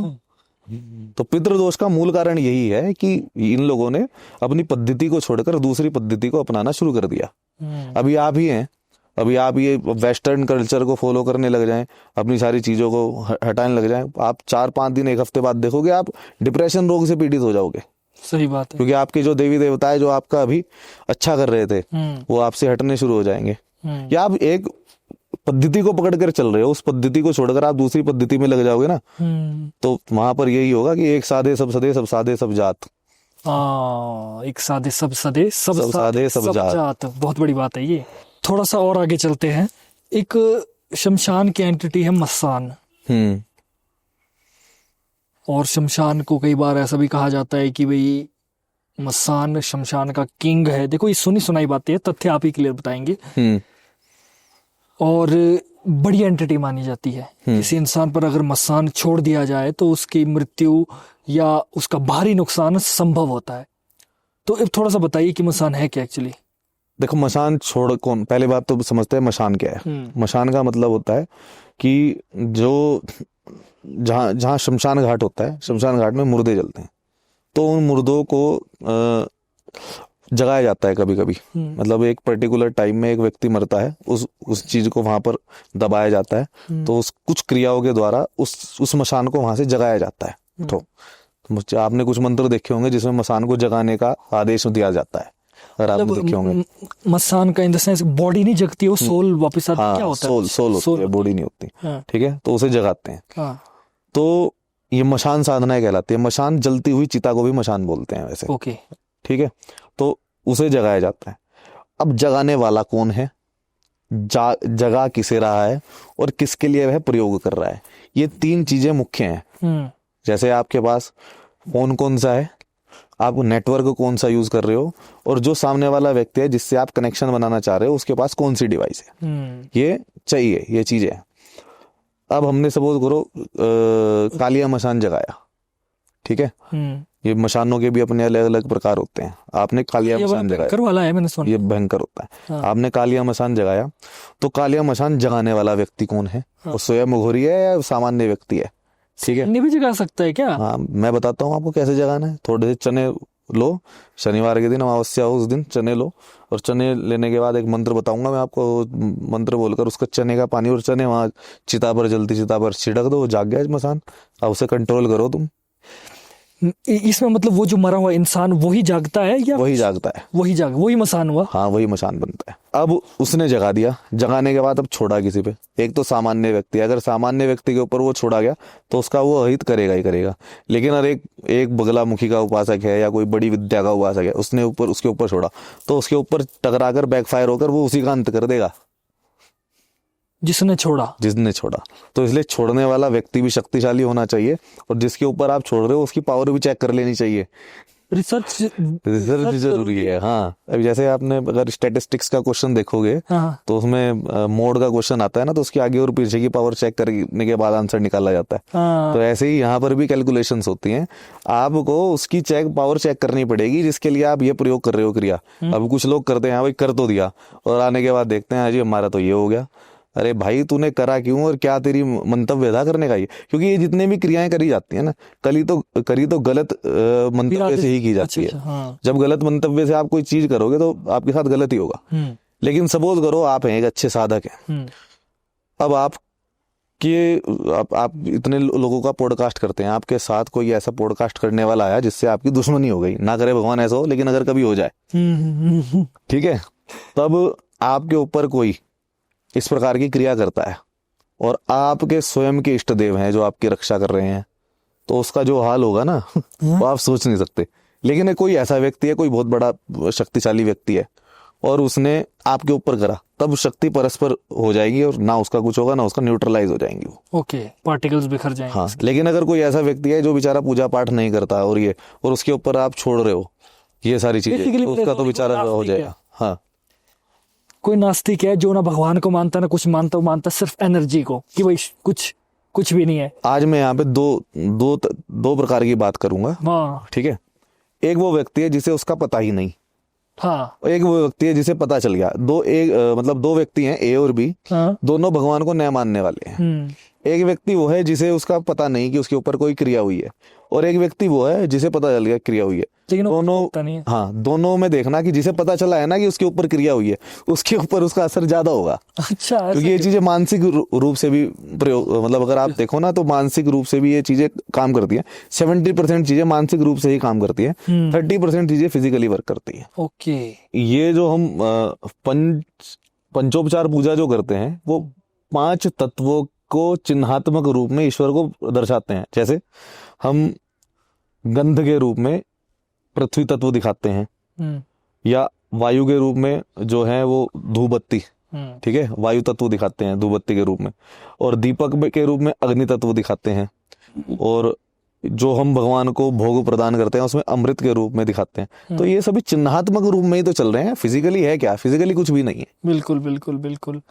तो पितृदोष का मूल कारण यही है कि इन लोगों ने अपनी पद्धति को छोड़कर दूसरी पद्धति को अपनाना शुरू कर दिया। अभी आप ही हैं, अभी आप ये वेस्टर्न कल्चर को फॉलो करने लग जाएं, अपनी सारी चीजों को हटाने लग जाएं, आप 4-5 दिन, एक हफ्ते बाद देखोगे आप डिप्रेशन रोग से पीड़ित हो जाओगे। सही बात है। क्योंकि आपके जो देवी देवता है जो आपका अभी अच्छा कर रहे थे, वो आपसे हटने शुरू हो जाएंगे। या आप एक पद्धति को पकड़ कर चल रहे हो, उस पद्धति को छोड़कर आप दूसरी पद्धति में लग जाओगे ना, तो वहां पर यही होगा कि एक साधे सब सदे, सब साधे सब जात। एक साधे सब सदे, सब साधे सब जात। बहुत बड़ी बात है ये। थोड़ा सा और आगे चलते हैं। एक शमशान की एंटिटी है मसान। और शमशान को कई बार ऐसा भी कहा जाता है कि भाई मसान शमशान का किंग है। देखो, ये सुनी सुनाई बातें है, तथ्य आप ही क्लियर बताएंगे। और बड़ी एंटिटी मानी जाती है। किसी इंसान पर अगर मसान छोड़ दिया जाए तो उसकी मृत्यु या उसका भारी नुकसान संभव होता है। तो अब थोड़ा सा बताइए कि मसान है क्या एक्चुअली? देखो, मसान छोड़ कौन, पहले बात तो समझते हैं मसान क्या है। मसान का मतलब होता है कि जो जहाँ शमशान घाट होता है, शमशान घाट में मुर्दे जलते हैं, तो उन मुर्दों को जगाया जाता है कभी कभी। मतलब एक पर्टिकुलर टाइम में एक व्यक्ति मरता है, उस चीज को वहां पर दबाया जाता है, तो उस कुछ क्रियाओं के द्वारा उस मसान को वहां से जगाया जाता है। तो आपने कुछ मंत्र देखे होंगे जिसमें मसान को जगाने का आदेश दिया जाता है, अगर आपने देखे होंगे। मसान का इन द सेंस बॉडी नहीं जगती है, वो सोल वापस आती है। क्या होता है? सोल होती है, बॉडी नहीं होती। ठीक है, तो उसे जगाते हैं। तो ये मशान साधना कहलाती है। मशान जलती हुई चिता को भी मशान बोलते हैं वैसे। ओके, ठीक है, तो उसे जगाया जाता है। अब जगाने वाला कौन है, जगा किसे रहा है और किसके लिए वह प्रयोग कर रहा है, ये 3 चीजें मुख्य हैं। जैसे आपके पास फोन कौन सा है, आप नेटवर्क कौन सा यूज कर रहे हो, और जो सामने वाला व्यक्ति है जिससे आप कनेक्शन बनाना चाह रहे हो उसके पास कौन सी डिवाइस है, ये चाहिए, ये चीजें। अब हमने सपोज करो कालिया मशान जगाया, ठीक है, ये मशानों के भी अपने अलग अलग प्रकार होते हैं। आपने कालिया मशान जगाया, वाला है, मैंने सुना, ये भयंकर होता है। आपने कालिया मशान जगाया, तो कालिया मशान जगाने वाला व्यक्ति कौन है? वो स्वयं घोरी है या सामान्य व्यक्ति है? ठीक है, नहीं भी जगा सकता है क्या? हाँ, मैं बताता हूँ आपको कैसे जगाना है। थोड़े से चने लो, शनिवार के दिन अमावस्या हो उस दिन चने लो, और चने लेने के बाद एक मंत्र बताऊंगा मैं आपको, मंत्र बोलकर उसका चने का पानी और चने वहां चिता पर, जलती चिता पर छिड़क दो, वो जाग गया मसान। अब उसे कंट्रोल करो तुम। इसमें मतलब वो जो मरा हुआ इंसान वही जागता है या वही जागता है? वही मसान हुआ। हाँ, वही मसान बनता है। अब उसने जगा दिया, जगाने के बाद अब छोड़ा किसी पे, एक तो सामान्य व्यक्ति, अगर सामान्य व्यक्ति के ऊपर वो छोड़ा गया तो उसका वो अहित करेगा ही करेगा। लेकिन अगर एक बगलामुखी का उपासक है या कोई बड़ी विद्या का उपासक है, उसने उसके ऊपर छोड़ा तो उसके ऊपर टकराकर बैकफायर होकर वो उसी का अंत कर देगा, जिसने छोड़ा। तो इसलिए छोड़ने वाला व्यक्ति भी शक्तिशाली होना चाहिए, और जिसके ऊपर आप छोड़ रहे हो उसकी पावर भी चेक कर लेनी चाहिए रिसर्च रिसर्च जरूरी है। हाँ, अभी जैसे आपने अगर स्टैटिस्टिक्स का क्वेश्चन देखोगे हाँ तो उसमें मोड का क्वेश्चन आता है ना, तो उसकी आगे और पीछे की पावर चेक करने के बाद आंसर निकाला जाता है। हाँ तो ऐसे ही यहाँ पर भी कैलकुलेशंस होती हैं, आपको उसकी पावर चेक करनी पड़ेगी जिसके लिए आप ये प्रयोग कर रहे हो क्रिया। अब कुछ लोग करते हैं, हाँ भाई कर तो दिया, और आने के बाद देखते हैं हाँ जी हमारा तो ये हो गया। अरे भाई तूने करा क्यों, और क्या तेरी मंतव्य था करने का ये? क्योंकि ये जितने भी क्रियाएं करी जाती है ना, करी तो गलत मंतव्य से ही की जाती अच्छा, है। हाँ। जब गलत मंतव्य से आप कोई चीज करोगे तो आपके साथ गलत ही होगा। लेकिन सपोज करो आप हैं एक अच्छे साधक हैं, अब आप इतने लोगों का पॉडकास्ट करते हैं, आपके साथ कोई ऐसा पॉडकास्ट करने वाला आया जिससे आपकी दुश्मनी हो गई, ना करे भगवान ऐसा हो, लेकिन अगर कभी हो जाए, ठीक है, तब आपके ऊपर कोई इस प्रकार की क्रिया करता है और आपके स्वयं के इष्ट देव हैं जो आपकी रक्षा कर रहे हैं, तो उसका जो हाल होगा ना वो आप सोच नहीं सकते। लेकिन कोई ऐसा व्यक्ति है, कोई बहुत बड़ा शक्तिशाली व्यक्ति है, और उसने आपके ऊपर करा, तब शक्ति परस्पर हो जाएगी और ना उसका कुछ होगा ना उसका, न्यूट्रलाइज हो जाएंगी वो। ओके, पार्टिकल्स बिखर जाएंगे। हाँ, लेकिन अगर कोई ऐसा व्यक्ति है जो बेचारा पूजा पाठ नहीं करता और उसके ऊपर आप छोड़ रहे हो ये सारी चीजें, तो उसका तो बेचारा हो जाएगा। हाँ, कोई नास्तिक है जो ना भगवान को मानता ना कुछ मानता सिर्फ एनर्जी को, कि भाई कुछ भी नहीं है। आज मैं यहाँ पे दो प्रकार की बात करूंगा। हाँ ठीक है, एक वो व्यक्ति है जिसे उसका पता ही नहीं, हाँ और एक वो व्यक्ति है जिसे पता चल गया। मतलब दो व्यक्ति हैं, ए और बी, हाँ। दोनों भगवान को न मानने वाले हैं। एक व्यक्ति वो है जिसे उसका पता नहीं कि उसके ऊपर कोई क्रिया हुई है, और एक व्यक्ति वो है जिसे पता चल गया क्रिया हुई है। लेकिन दोनों पता नहीं है। हाँ, दोनों में देखना कि जिसे पता चला है ना कि उसके ऊपर क्रिया हुई है, उसके ऊपर उसका असर ज्यादा होगा। अच्छा, क्योंकि ये चीजें मानसिक रूप से भी प्रयोग, मतलब अगर आप देखो ना तो मानसिक रूप से भी ये चीजें काम करती हैं। 70% चीजें मानसिक रूप से ही काम करती हैं, 30% चीजें फिजिकली वर्क करती हैं। ओके। ये जो हम पंचोपचार पूजा जो करते हैं, वो 5 तत्वों को चिन्हात्मक रूप में ईश्वर को दर्शाते हैं। जैसे हम गंध के रूप में पृथ्वी तत्व दिखाते हैं, या वायु के रूप में जो है वो धूप बत्ती, ठीक है, वायु तत्व दिखाते हैं धूप बत्ती के रूप में, और दीपक के रूप में अग्नि तत्व दिखाते हैं, और जो हम भगवान को भोग प्रदान करते हैं उसमें अमृत के रूप में दिखाते हैं। तो ये सभी चिन्हात्मक रूप में ही तो चल रहे हैं, फिजिकली है क्या? फिजिकली कुछ भी नहीं है। बिल्कुल बिल्कुल बिल्कुल।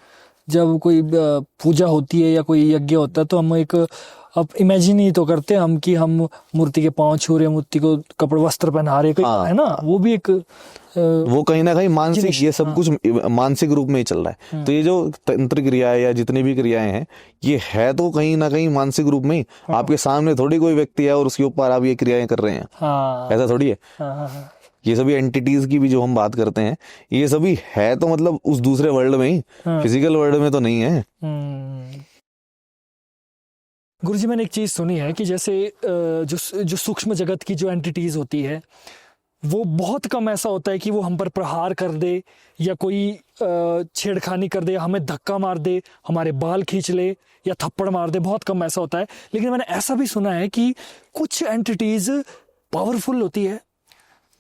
जब कोई पूजा होती है या कोई यज्ञ होता है तो हम अब इमेजिन ही तो करते हैं हम कि हम मूर्ति के पांव छू रहे, मूर्ति को कपड़े वस्त्र पहना रहे, है ना, वो भी एक वो कहीं ना कहीं मानसिक, ये सब कुछ मानसिक रूप में ही चल रहा है। तो ये जो तंत्र क्रियाएं या जितनी भी क्रियाएं हैं, ये है तो कहीं ना कहीं मानसिक रूप में ही। आपके सामने थोड़ी कोई व्यक्ति है और उसके ऊपर आप ये क्रियाएं कर रहे हैं, ऐसा थोड़ी है। ये सभी एंटिटीज की भी जो हम बात करते हैं, ये सभी है तो मतलब उस दूसरे वर्ल्ड में ही, फिजिकल वर्ल्ड में तो नहीं है। गुरुजी, मैंने एक चीज सुनी है कि जैसे जो सूक्ष्म जगत की जो एंटिटीज होती है, वो बहुत कम ऐसा होता है कि वो हम पर प्रहार कर दे या कोई छेड़खानी कर दे, हमें धक्का मार दे, हमारे बाल खींच ले या थप्पड़ मार दे, बहुत कम ऐसा होता है। लेकिन मैंने ऐसा भी सुना है कि कुछ एंटिटीज पावरफुल होती है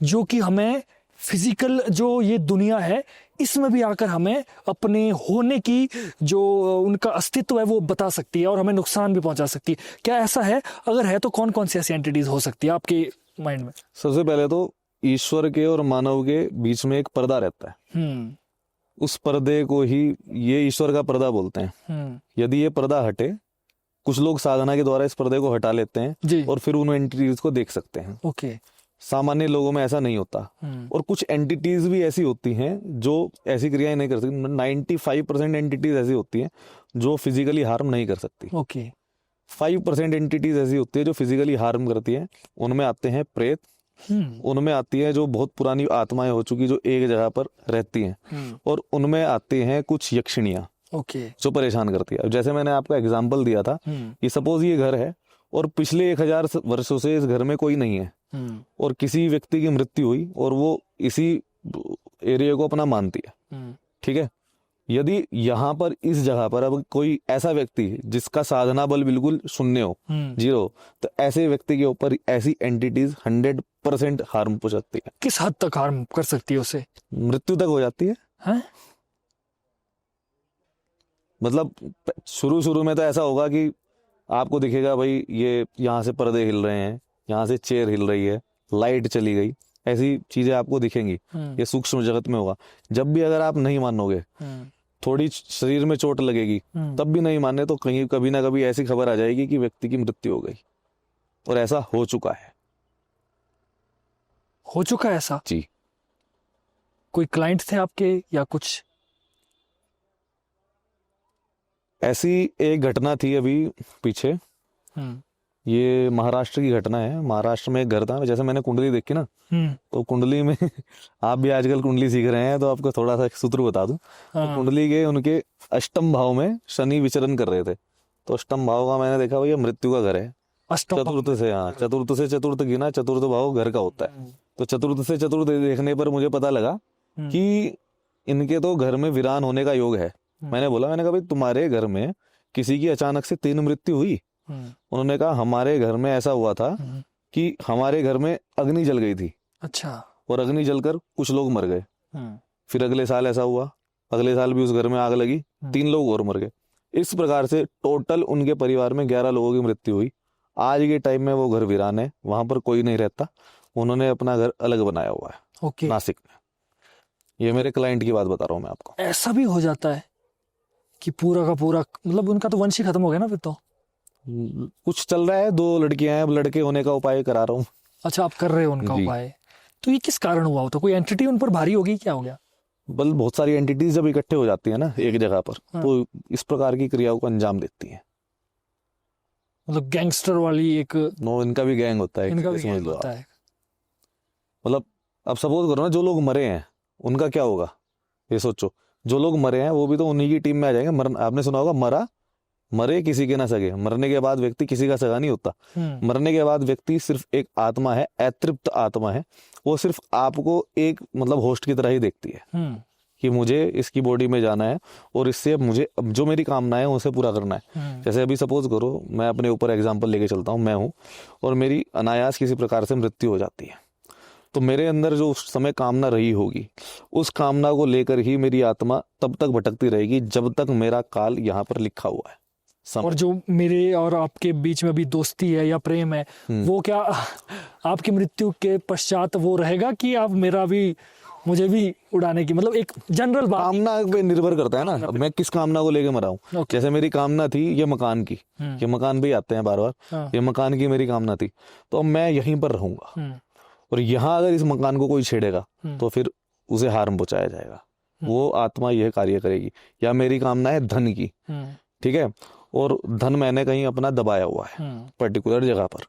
जो कि हमें फिजिकल जो ये दुनिया है इसमें भी आकर हमें अपने होने की जो उनका अस्तित्व है वो बता सकती है और हमें नुकसान भी पहुंचा सकती है। क्या ऐसा है? अगर है तो कौन कौन सी ऐसी एंटिटीज हो सकती है आपके माइंड में? सबसे पहले तो ईश्वर के और मानव के बीच में एक पर्दा रहता है। उस पर्दे को ही ये ईश्वर का पर्दा बोलते हैं। यदि ये पर्दा हटे, कुछ लोग साधना के द्वारा इस पर्दे को हटा लेते हैं और फिर उन एंटिटीज को देख सकते हैं। ओके। सामान्य लोगों में ऐसा नहीं होता। और कुछ एंटिटीज भी ऐसी होती हैं जो ऐसी क्रियाएं नहीं कर सकती। 95% एंटिटीज ऐसी होती हैं जो फिजिकली हार्म नहीं कर सकती। ओके। 5% एंटिटीज ऐसी होती है जो फिजिकली हार्म करती हैं। उनमें आते हैं प्रेत, उनमें आती है जो बहुत पुरानी आत्माएं हो चुकी जो एक जगह पर रहती हैं, और उनमें आते हैं कुछ यक्षिणियां जो परेशान करती है। जैसे मैंने आपको एग्जाम्पल दिया था कि सपोज ये घर है और पिछले 1000 वर्षों से इस घर में कोई नहीं है, और किसी व्यक्ति की मृत्यु हुई और वो इसी एरिया को अपना मानती है, ठीक है। यदि यहाँ पर इस जगह पर अब कोई ऐसा व्यक्ति जिसका साधना बल बिल्कुल शून्य हो, 0, तो ऐसे व्यक्ति के ऊपर ऐसी एंटिटीज 100% हार्म पहुंचाती है। किस हद तक हार्म कर सकती है? उसे मृत्यु तक हो जाती है। मतलब शुरू में तो ऐसा होगा कि आपको दिखेगा भाई ये यहाँ से पर्दे हिल रहे हैं, यहाँ से चेयर हिल रही है, लाइट चली गई, ऐसी चीजें आपको दिखेंगी। ये सूक्ष्म जगत में होगा। जब भी अगर आप नहीं मानोगे, थोड़ी शरीर में चोट लगेगी, तब भी नहीं माने, तो कहीं कभी ना कभी ऐसी खबर आ जाएगी कि व्यक्ति की मृत्यु हो गई। और ऐसा हो चुका है। हो चुका है ऐसा? जी। कोई क्लाइंट थे आपके या कुछ? ऐसी एक घटना थी अभी पीछे, ये महाराष्ट्र की घटना है। महाराष्ट्र में एक घर था, जैसे मैंने कुंडली देखी ना, तो कुंडली में आप भी आजकल कुंडली सीख रहे हैं, तो आपको थोड़ा सा एक सूत्र बता दूं। तो कुंडली के उनके अष्टम भाव में शनि विचरण कर रहे थे। तो अष्टम भाव का मैंने देखा भैया मृत्यु का घर है। चतुर्थ से, हाँ, चतुर्थ से चतुर्थ गिना, चतुर्थ भाव घर का होता है। तो चतुर्थ से चतुर्थ देखने पर मुझे पता लगा कि इनके तो घर में वीरान होने का योग है। मैंने कहा भाई तुम्हारे घर में किसी की अचानक से 3 मृत्यु हुई? उन्होंने कहा हमारे घर में ऐसा हुआ था कि हमारे घर में अग्नि जल गई थी। अच्छा। और अग्नि जलकर कुछ लोग मर गए। फिर अगले साल ऐसा हुआ, अगले साल भी उस घर में आग लगी, 3 लोग और मर गए। इस प्रकार से टोटल उनके परिवार में 11 लोगों की मृत्यु हुई। आज के टाइम में वो घर वीरान है, वहां पर कोई नहीं रहता। उन्होंने अपना घर अलग बनाया हुआ है नासिक में। ये मेरे क्लाइंट की बात बता रहा हूँ मैं आपको। ऐसा भी हो जाता है कि पूरा का पूरा, मतलब उनका तो वंश ही खत्म हो गया ना फिर तो? कुछ चल रहा है, 2 लड़कियां हैं, अब लड़के होने का उपाय करा रहा हूँ। अच्छा, आप कर रहे हो उनका उपाय? तो ये किस कारण हुआ? तो कोई एंटिटी उन पर भारी होगी, क्या हो गया? बल बहुत सारी एंटिटीज जब इकट्ठे हो जाती है ना एक जगह पर, तो इस प्रकार की क्रियाओं को अंजाम देती है। मतलब गैंगस्टर वाली एक? नो, इनका भी गैंग होता है। इनका भी गैंग होता है। मतलब अब सपोज करो ना, जो लोग मरे हैं उनका क्या होगा, ये सोचो। जो लोग मरे हैं वो भी तो उन्हीं की टीम में आ जाएंगे। आपने सुना होगा मरे किसी के ना सगे। मरने के बाद व्यक्ति किसी का सगा नहीं होता। मरने के बाद व्यक्ति सिर्फ एक आत्मा है, अतृप्त आत्मा है। वो सिर्फ आपको एक मतलब होस्ट की तरह ही देखती है कि मुझे इसकी बॉडी में जाना है और इससे मुझे अब जो मेरी कामना है उसे पूरा करना है। जैसे अभी सपोज करो, मैं अपने ऊपर एग्जाम्पल लेके चलता हूँ, मैं हूँ और मेरी अनायास किसी प्रकार से मृत्यु हो जाती है, तो मेरे अंदर जो उस समय कामना रही होगी, उस कामना को लेकर ही मेरी आत्मा तब तक भटकती रहेगी जब तक मेरा काल यहाँ पर लिखा हुआ है। और जो मेरे और आपके बीच में अभी दोस्ती है या प्रेम है, वो क्या आपकी मृत्यु के पश्चात वो रहेगा कि आप मुझे भी उड़ाने की, मतलब एक जनरल बात? कामना पे निर्भर करता है ना, अब मैं किस कामना को लेके मरा हूँ। जैसे मेरी कामना थी ये मकान की, ये मकान भी आते हैं बार बार, ये मकान की मेरी कामना थी, तो अब मैं यहीं पर रहूंगा। और यहाँ अगर इस मकान को कोई छेड़ेगा तो फिर उसे हार्म पहुंचाया जाएगा, वो आत्मा यह कार्य करेगी। या मेरी कामना है धन की, ठीक है, और धन मैंने कहीं अपना दबाया हुआ है पर्टिकुलर जगह पर,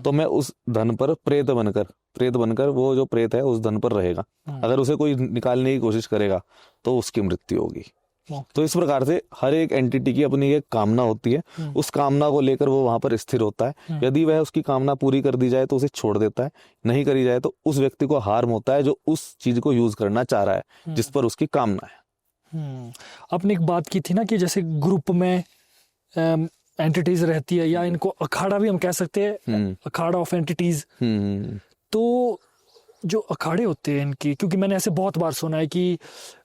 तो मैं उस धन पर प्रेत बनकर वो जो प्रेत है उस धन पर रहेगा। अगर उसे कोई निकालने की कोशिश करेगा तो उसकी मृत्यु होगी। तो इस प्रकार से हर एक एंटिटी की अपनी एक कामना होती है, उस कामना को लेकर वो वहां पर स्थिर होता है। यदि वह उसकी कामना पूरी कर दी जाए तो उसे छोड़ देता है, नहीं करी जाए तो उस व्यक्ति को हार्म होता है जो उस चीज को यूज करना चाह रहा है जिस पर उसकी कामना है। आपने एक बात की थी ना कि जैसे ग्रुप में एंटिटीज रहती है, या इनको अखाड़ा भी हम कह सकते हैं, अखाड़ा ऑफ एंटिटीज। तो जो अखाड़े होते हैं इनकी, क्योंकि मैंने ऐसे बहुत बार सुना है कि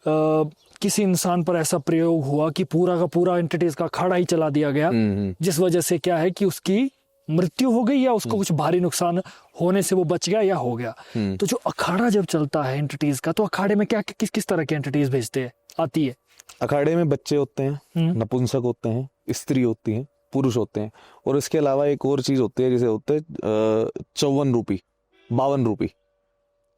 किसी इंसान पर ऐसा प्रयोग हुआ कि पूरा का पूरा एंटिटीज का अखाड़ा ही चला दिया गया, जिस वजह से क्या है कि उसकी मृत्यु हो गई या उसको कुछ भारी नुकसान होने से वो बच गया या हो गया। तो जो अखाड़ा जब चलता है एंटिटीज का, तो अखाड़े में क्या किस तरह की एंटिटीज भेजते हैं, आती है? अखाड़े में बच्चे होते हैं, नपुंसक होते हैं, स्त्री होती है, पुरुष होते हैं, और इसके अलावा एक और चीज होती है जिसे होते हैं 52 रूपी, 52 रूपी।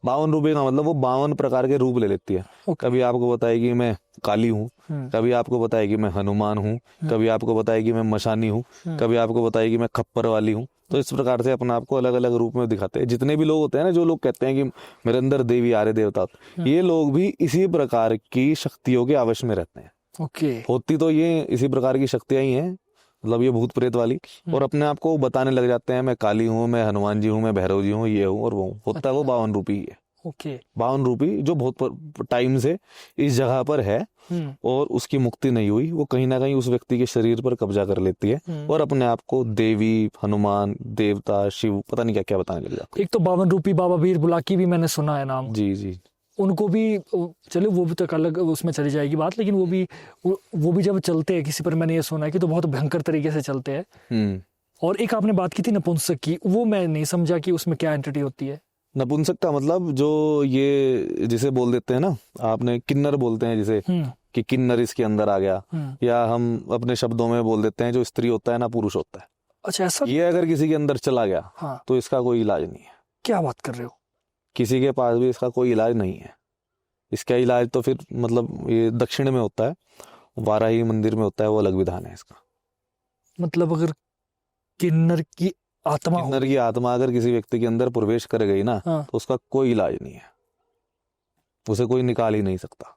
52 रूपी का मतलब वो 52 प्रकार के रूप ले लेती है। कभी आपको बताएगी मैं काली हूँ, कभी आपको बताएगी मैं हनुमान हूँ, कभी आपको बताएगी मैं मशानी हूँ, कभी आपको बताएगी मैं खप्पर वाली हूँ। तो इस प्रकार से अपने आप को अलग अलग रूप में दिखाते हैं। जितने भी लोग होते हैं ना, जो लोग कहते हैं कि मेरे अंदर देवी आ रहे देवता, ये लोग भी इसी प्रकार की शक्तियों के आवश्य में रहते हैं। होती तो ये इसी प्रकार की शक्तियां ही हैं, मतलब ये भूत प्रेत वाली, और अपने आप को बताने लग जाते हैं मैं काली हूँ, मैं हनुमान जी हूँ, मैं भैरव जी हूँ, ये हूँ और वो हूँ। होता है वो 52 रूपी ही है। 52 रूपी जो बहुत टाइम से इस जगह पर है और उसकी मुक्ति नहीं हुई, वो कहीं ना कहीं उस व्यक्ति के शरीर पर कब्जा कर लेती है और अपने आप को देवी, हनुमान, देवता, शिव, पता नहीं क्या क्या बताने लग जाती है। एक तो 52 रूपी बाबा वीर बुलाकी भी मैंने सुना है नाम। जी जी, उनको भी, चलो वो भी तक अलग उसमें चली जाएगी बात, लेकिन वो भी जब चलते हैं किसी पर, मैंने ये सुना है कि तो बहुत भयंकर तरीके से चलते हैं। और एक आपने बात की थी नपुंसक की, वो मैं नहीं समझा कि उसमें क्या एंटिटी होती है। नपुंसक का मतलब जो ये जिसे बोल देते हैं ना, आपने किन्नर बोलते हैं जिसे, कि किन्नर इसके अंदर आ गया, या हम अपने शब्दों में बोल देते हैं जो स्त्री होता है ना पुरुष होता है। अच्छा, ऐसा? ये अगर किसी के अंदर चला गया हाँ। तो इसका कोई इलाज नहीं है। क्या बात कर रहे हो? किसी के पास भी इसका कोई इलाज नहीं है। इसका इलाज तो फिर मतलब ये दक्षिण में होता है, वाराही मंदिर में होता है, वो अलग विधान है इसका। मतलब अगर किन्नर की आत्मा किन्नर की आत्मा अगर किसी व्यक्ति के अंदर प्रवेश कर गई ना, हाँ। तो उसका कोई इलाज नहीं है, उसे कोई निकाल ही नहीं सकता।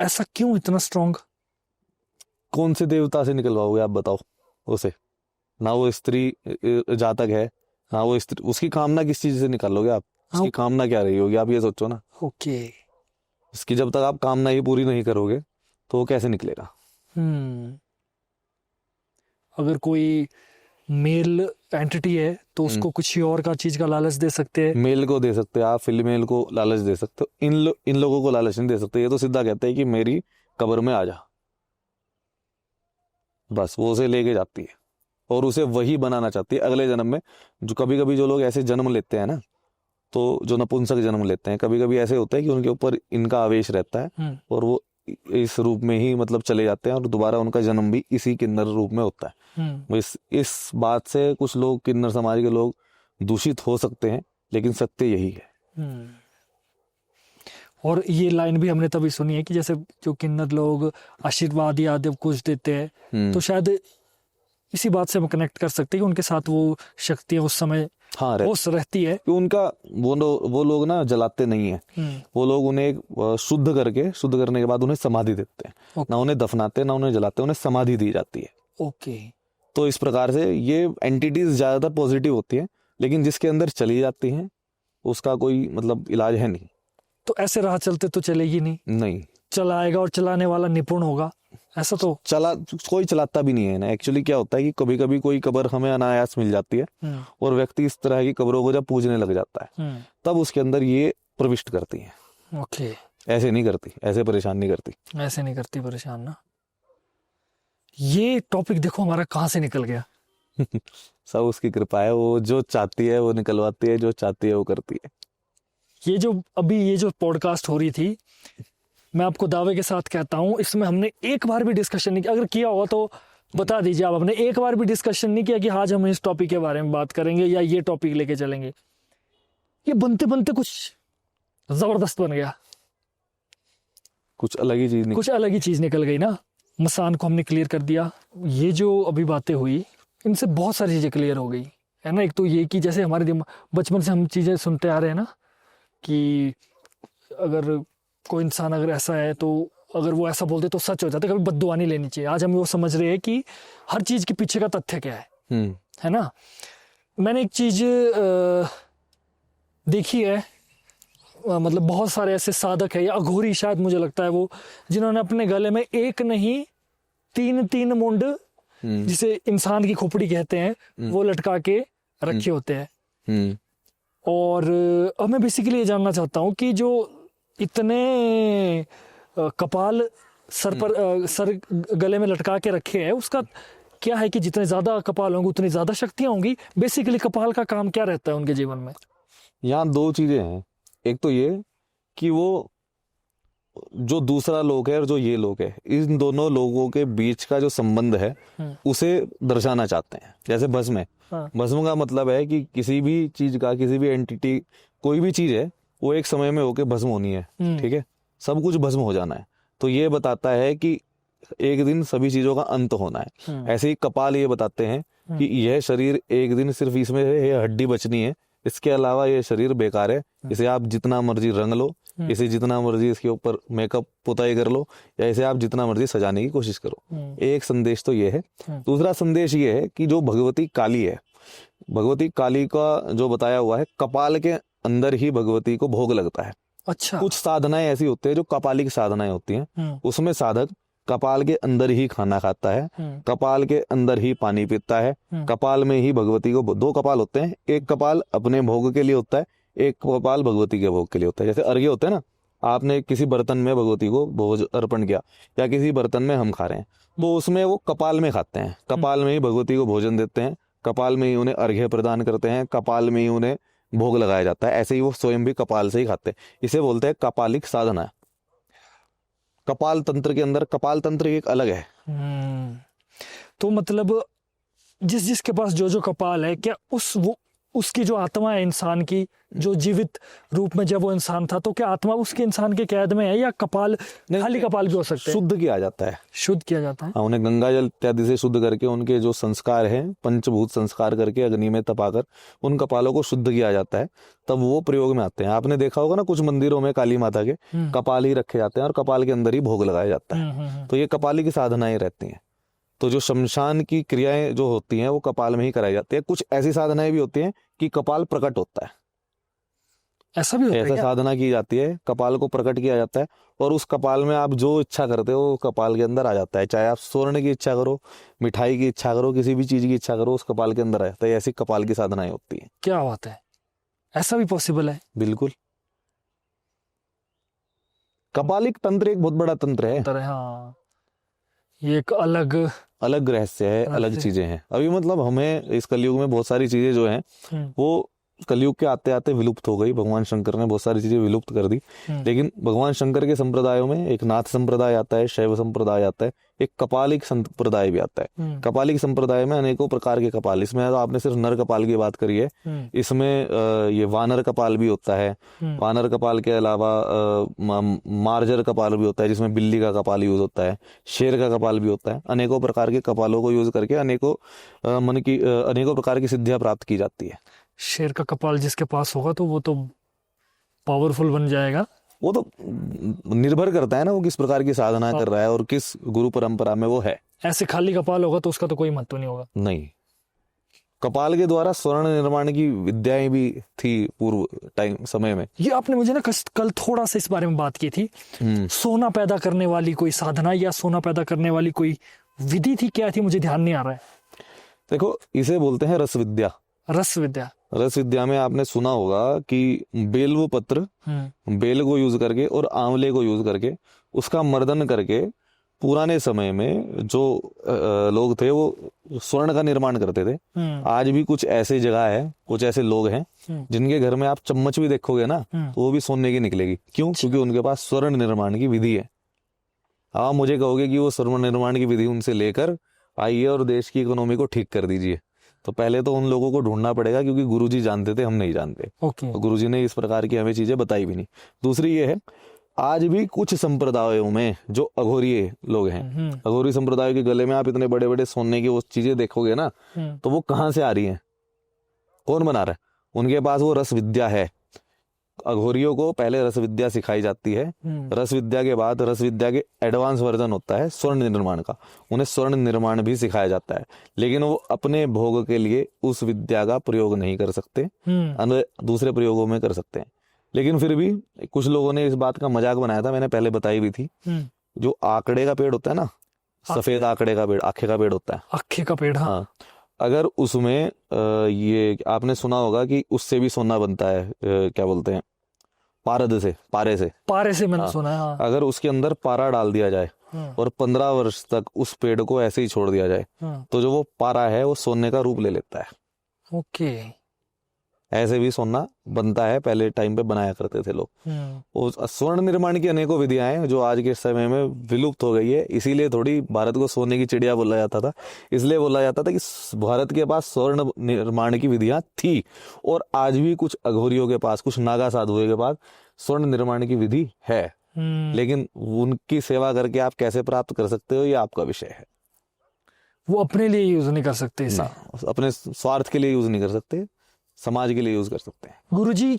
ऐसा क्यों इतना स्ट्रॉन्ग? कौन से देवता से निकलवाओगे आप बताओ उसे? ना वो स्त्री जातक है, ना वो स्त्री, उसकी कामना किस चीज से निकालोगे आप? उसकी कामना क्या रही होगी, आप ये सोचो ना। ओके। इसकी जब तक आप कामना ही पूरी नहीं करोगे तो वो कैसे निकलेगा? अगर कोई मेल एंटिटी है तो उसको कुछ और का चीज का लालच दे सकते हैं। मेल को दे सकते हैं आप, फीमेल को लालच दे सकते हो, इन लोगों को लालच नहीं दे सकते। ये तो सीधा कहते हैं कि मेरी कब्र में आ जा, बस वो उसे लेके जाती है और उसे वही बनाना चाहती है अगले जन्म में। जो कभी कभी जो लोग ऐसे जन्म लेते हैं ना, तो जो नपुंसक जन्म लेते हैं, कभी कभी ऐसे होता है कि उनके ऊपर इनका आवेश रहता है और वो इस रूप में ही मतलब चले जाते हैं और दोबारा उनका जन्म भी इसी किन्नर रूप में होता है। इस बात से कुछ लोग, किन्नर समाज के लोग, दूषित हो सकते हैं, लेकिन सत्य यही है। और ये लाइन भी हमने तभी सुनी है कि जैसे जो किन्नर लोग आशीर्वाद या आदि कुछ देते हैं, तो शायद इसी बात से हम कनेक्ट कर सकते हैं कि उनके साथ वो शक्तियां उस समय हाँ रहती है कि उनका वो लोग ना जलाते नहीं है। वो लोग उन्हें शुद्ध करने के बाद उन्हें समाधि देते हैं। ना उन्हें दफनाते, ना उन्हें जलाते, उन्हें समाधि दी जाती है। ओके। तो इस प्रकार से ये एंटिटीज ज्यादातर पॉजिटिव होती है, लेकिन जिसके अंदर चली जाती हैं उसका कोई मतलब इलाज है नहीं। तो ऐसे राह चलते तो चलेगी नहीं चलाएगा, और चलाने वाला निपुण होगा, ऐसा तो कोई चलाता भी नहीं है ना। एक्चुअली क्या होता है कि कभी कभी कोई कब्र हमें अनायास मिल जाती है और व्यक्ति इस तरह की कब्रों को जब पूजने लग जाता है, तब उसके अंदर ये प्रविष्ट करती है। ओके। ऐसे नहीं करती, ऐसे परेशान नहीं करती, ऐसे नहीं करती परेशान ना। ये टॉपिक देखो हमारा कहाँ से निकल गया। सब उसकी कृपा है, वो जो चाहती है वो निकलवाती है, जो चाहती है वो करती है। ये जो पॉडकास्ट हो रही थी, मैं आपको दावे के साथ कहता हूं, इसमें हमने एक बार भी डिस्कशन नहीं किया। अगर किया होगा तो बता दीजिए आप। हमने एक बार भी डिस्कशन नहीं किया कि आज हम इस टॉपिक के बारे में बात करेंगे या ये टॉपिक लेके चलेंगे। ये बनते बनते कुछ जबरदस्त बन गया, कुछ अलग ही चीज निकल गई ना। मसान को हमने क्लियर कर दिया। ये जो अभी बातें हुई, इनसे बहुत सारी चीजें क्लियर हो गई है ना। एक तो ये कि जैसे हमारे बचपन से हम चीजें सुनते आ रहे हैं ना, कि अगर कोई इंसान अगर ऐसा है तो अगर वो ऐसा बोलते तो सच हो जाता है, कभी बद्दुआ नहीं लेनी चाहिए। आज हम वो समझ रहे हैं कि हर चीज के पीछे का तथ्य क्या है ना। मैंने एक चीज देखी है, मतलब बहुत सारे ऐसे साधक है या अघोरी शायद मुझे लगता है वो, जिन्होंने अपने गले में एक नहीं तीन मुंड, जिसे इंसान की खोपड़ी कहते हैं, वो लटका के रखे होते हैं। और अब मैं बेसिकली ये जानना चाहता हूँ कि जो इतने कपाल सर गले में लटका के रखे हैं, उसका क्या है कि जितने ज्यादा कपाल होंगे उतनी ज्यादा शक्तियां होंगी। बेसिकली कपाल का काम क्या रहता है उनके जीवन में? यहाँ दो चीजें हैं। एक तो ये कि वो जो दूसरा लोक है और जो ये लोक है, इन दोनों लोगों के बीच का जो संबंध है उसे दर्शाना चाहते हैं। जैसे भस्म है, भस्म का मतलब है कि किसी भी चीज का, किसी भी एंटिटी, कोई भी चीज है, वो एक समय में होके भस्म होनी है। ठीक है, सब कुछ भस्म हो जाना है। तो ये बताता है कि एक दिन सभी चीजों का अंत होना है। ऐसे ही कपाल ये बताते हैं कि यह शरीर एक दिन सिर्फ इसमें ये हड्डी बचनी है, इसके अलावा ये शरीर बेकार है। इसे आप जितना मर्जी रंग लो, इसे जितना मर्जी इसके ऊपर मेकअप पुताई कर लो, या इसे आप जितना मर्जी सजाने की कोशिश करो। एक संदेश तो ये है। दूसरा संदेश ये है कि जो भगवती काली है, भगवती काली का जो बताया हुआ है, कपाल के अंदर ही भगवती को भोग लगता है। अच्छा। कुछ साधनाएं ऐसी होती है जो कपालिक साधनाएं होती हैं, उसमें साधक कपाल के अंदर ही खाना खाता है, कपाल के अंदर ही पानी पीता है, कपाल में ही भगवती को, दो कपाल होते हैं, एक कपाल अपने भोग के लिए होता है, एक कपाल भगवती के भोग के लिए होता है। जैसे अर्घ्य होते हैं ना, आपने किसी बर्तन में भगवती को भोज अर्पण किया, या किसी बर्तन में हम खा रहे हैं, वो उसमें वो कपाल में खाते हैं, कपाल में ही भगवती को भोजन देते हैं, कपाल में ही उन्हें अर्घ्य प्रदान करते हैं, कपाल में ही उन्हें भोग लगाया जाता है, ऐसे ही वो स्वयं भी कपाल से ही खाते हैं। इसे बोलते हैं कपालिक साधना। कपाल तंत्र के अंदर कपाल तंत्र एक अलग है। तो मतलब जिसके पास जो कपाल है, क्या उसकी जो आत्मा है इंसान की, जो जीवित रूप में जब वो इंसान था, तो क्या आत्मा उसके इंसान के कैद में है, या कपाल खाली कपाल भी हो सकते हैं? शुद्ध किया जाता है, शुद्ध किया जाता है। हाँ, उन्हें गंगा जल इत्यादि से शुद्ध करके उनके जो संस्कार हैं, पंचभूत संस्कार करके अग्नि में तपाकर उन कपालों को शुद्ध किया जाता है, तब वो प्रयोग में आते हैं। आपने देखा होगा ना, कुछ मंदिरों में काली माता के कपाल ही रखे जाते हैं और कपाल के अंदर ही भोग लगाया जाता है। तो ये कपाली की साधनाएं रहती हैं। तो जो शमशान की क्रियाएं जो होती हैं वो कपाल में ही कराई जाती है। कुछ ऐसी साधनाएं भी होती हैं कि कपाल प्रकट होता है, ऐसा भी होता है ऐसा क्या? साधना की जाती है, कपाल को प्रकट किया जाता है और उस कपाल में आप जो इच्छा करते हो वो कपाल के अंदर आ जाता है। चाहे आप स्वर्ण की इच्छा करो, मिठाई की इच्छा करो, किसी भी चीज की इच्छा करो, उस कपाल के अंदर आ जाता है। ऐसी कपाल की साधनाएं होती है। क्या बात है, ऐसा भी पॉसिबल है? बिल्कुल, कपालिक तंत्र एक बहुत बड़ा तंत्र है। हाँ, ये एक अलग अलग रहस्य है, अलग चीजें हैं। अभी मतलब हमें इस कलयुग में बहुत सारी चीजें जो हैं वो कलयुग के आते आते विलुप्त हो गई। भगवान शंकर ने बहुत सारी चीजें विलुप्त कर दी, लेकिन भगवान शंकर के संप्रदायों में एक नाथ संप्रदाय आता है, शैव संप्रदाय आता है, एक कपालिक संप्रदाय भी आता है। कपालिक संप्रदाय में अनेकों प्रकार के कपाल, इसमें तो आपने सिर्फ नर कपाल की बात करी है, इसमें ये वानर कपाल भी होता है। वानर कपाल के अलावा मार्जर कपाल भी होता है, जिसमें बिल्ली का कपाल यूज होता है, शेर का कपाल भी होता है। अनेकों प्रकार के कपालों को यूज करके अनेकों प्रकार की सिद्धियां प्राप्त की जाती है। शेर का कपाल जिसके पास होगा तो वो तो पावरफुल बन जाएगा। वो तो निर्भर करता है ना, वो किस प्रकार की साधना कर रहा है और किस गुरु परंपरा में वो है। ऐसे खाली कपाल होगा तो उसका तो कोई महत्व नहीं होगा। नहीं, कपाल के द्वारा स्वर्ण निर्माण की विद्याएं भी थी पूर्व समय में। ये आपने मुझे ना कल थोड़ा सा इस बारे में बात की थी, सोना पैदा करने वाली कोई साधना या सोना पैदा करने वाली कोई विधि थी, क्या थी, मुझे ध्यान नहीं आ रहा है। देखो, इसे बोलते हैं रस विद्या। रस विद्या। रस विद्या में आपने सुना होगा कि बेलव पत्र, बेल को यूज करके और आंवले को यूज करके उसका मर्दन करके पुराने समय में जो लोग थे वो स्वर्ण का निर्माण करते थे। आज भी कुछ ऐसे जगह है, कुछ ऐसे लोग हैं जिनके घर में आप चम्मच भी देखोगे ना तो वो भी सोने की निकलेगी। क्यों? क्योंकि उनके पास स्वर्ण निर्माण की विधि है। आप मुझे कहोगे कि वो स्वर्ण निर्माण की विधि उनसे लेकर आइए और देश की इकोनॉमी को ठीक कर दीजिए, तो पहले तो उन लोगों को ढूंढना पड़ेगा, क्योंकि गुरुजी जानते थे, हम नहीं जानते। तो गुरुजी ने इस प्रकार की हमें चीजें बताई भी नहीं। दूसरी ये है, आज भी कुछ संप्रदायों में जो अघोरी लोग हैं, अघोरी संप्रदाय के गले में आप इतने बड़े बड़े सोने की वो चीजें देखोगे ना, तो वो कहाँ से आ रही हैं, कौन बना रहा है? उनके पास वो रस विद्या है। अघोरियों को पहले रस विद्या सिखाई जाती है, रस विद्या के बाद रस विद्या के एडवांस वर्जन होता है स्वर्ण निर्माण का, उन्हें स्वर्ण निर्माण भी सिखाया जाता है। लेकिन वो अपने भोग के लिए उस विद्या का प्रयोग नहीं कर सकते, दूसरे प्रयोगों में कर सकते हैं। लेकिन फिर भी कुछ लोगों ने इस बात का मजाक बनाया था, मैंने पहले बताई भी थी। जो आकड़े का पेड़ होता है ना, सफेद आकड़े का पेड़, आखे का पेड़ होता है, आखे का पेड़, हाँ। अगर उसमें ये आपने सुना होगा कि उससे भी सोना बनता है, क्या बोलते हैं, पारे से मैंने सुना है, हाँ। अगर उसके अंदर पारा डाल दिया जाए और 15 वर्ष तक उस पेड़ को ऐसे ही छोड़ दिया जाए, तो जो वो पारा है वो सोने का रूप ले लेता है। ओके, ऐसे भी सोना बनता है, पहले टाइम पे बनाया करते थे लोग। स्वर्ण निर्माण की अनेकों विधियां हैं जो आज के समय में विलुप्त हो गई है। इसीलिए थोड़ी भारत को सोने की चिड़िया बोला जाता था, इसलिए बोला जाता था कि भारत के पास स्वर्ण निर्माण की विधियां थी। और आज भी कुछ अघोरियों के पास, कुछ नागा साधुओं के पास स्वर्ण निर्माण की विधि है। लेकिन उनकी सेवा करके आप कैसे प्राप्त कर सकते हो, ये आपका विषय है। वो अपने लिए यूज नहीं कर सकते इसे, अपने स्वार्थ के लिए यूज नहीं कर सकते, समाज के लिए यूज कर सकते हैं। गुरुजी,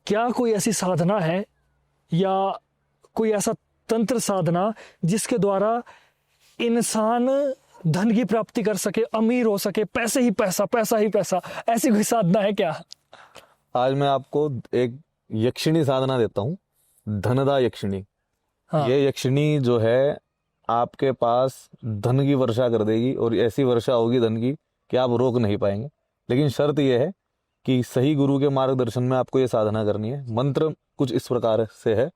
क्या कोई ऐसी साधना है या कोई ऐसा तंत्र साधना जिसके द्वारा इंसान धन की प्राप्ति कर सके, अमीर हो सके, पैसे ही पैसा, पैसा ही पैसा, ऐसी कोई साधना है क्या? आज मैं आपको एक यक्षिणी साधना देता हूँ, धनदा यक्षिणी। हाँ। ये यक्षिणी जो है आपके पास धन की वर्षा कर देगी, और ऐसी वर्षा होगी धन की कि आप रोक नहीं पाएंगे। लेकिन शर्त यह है कि सही गुरु के मार्गदर्शन में आपको ये साधना करनी है। मंत्र कुछ इस प्रकार से है,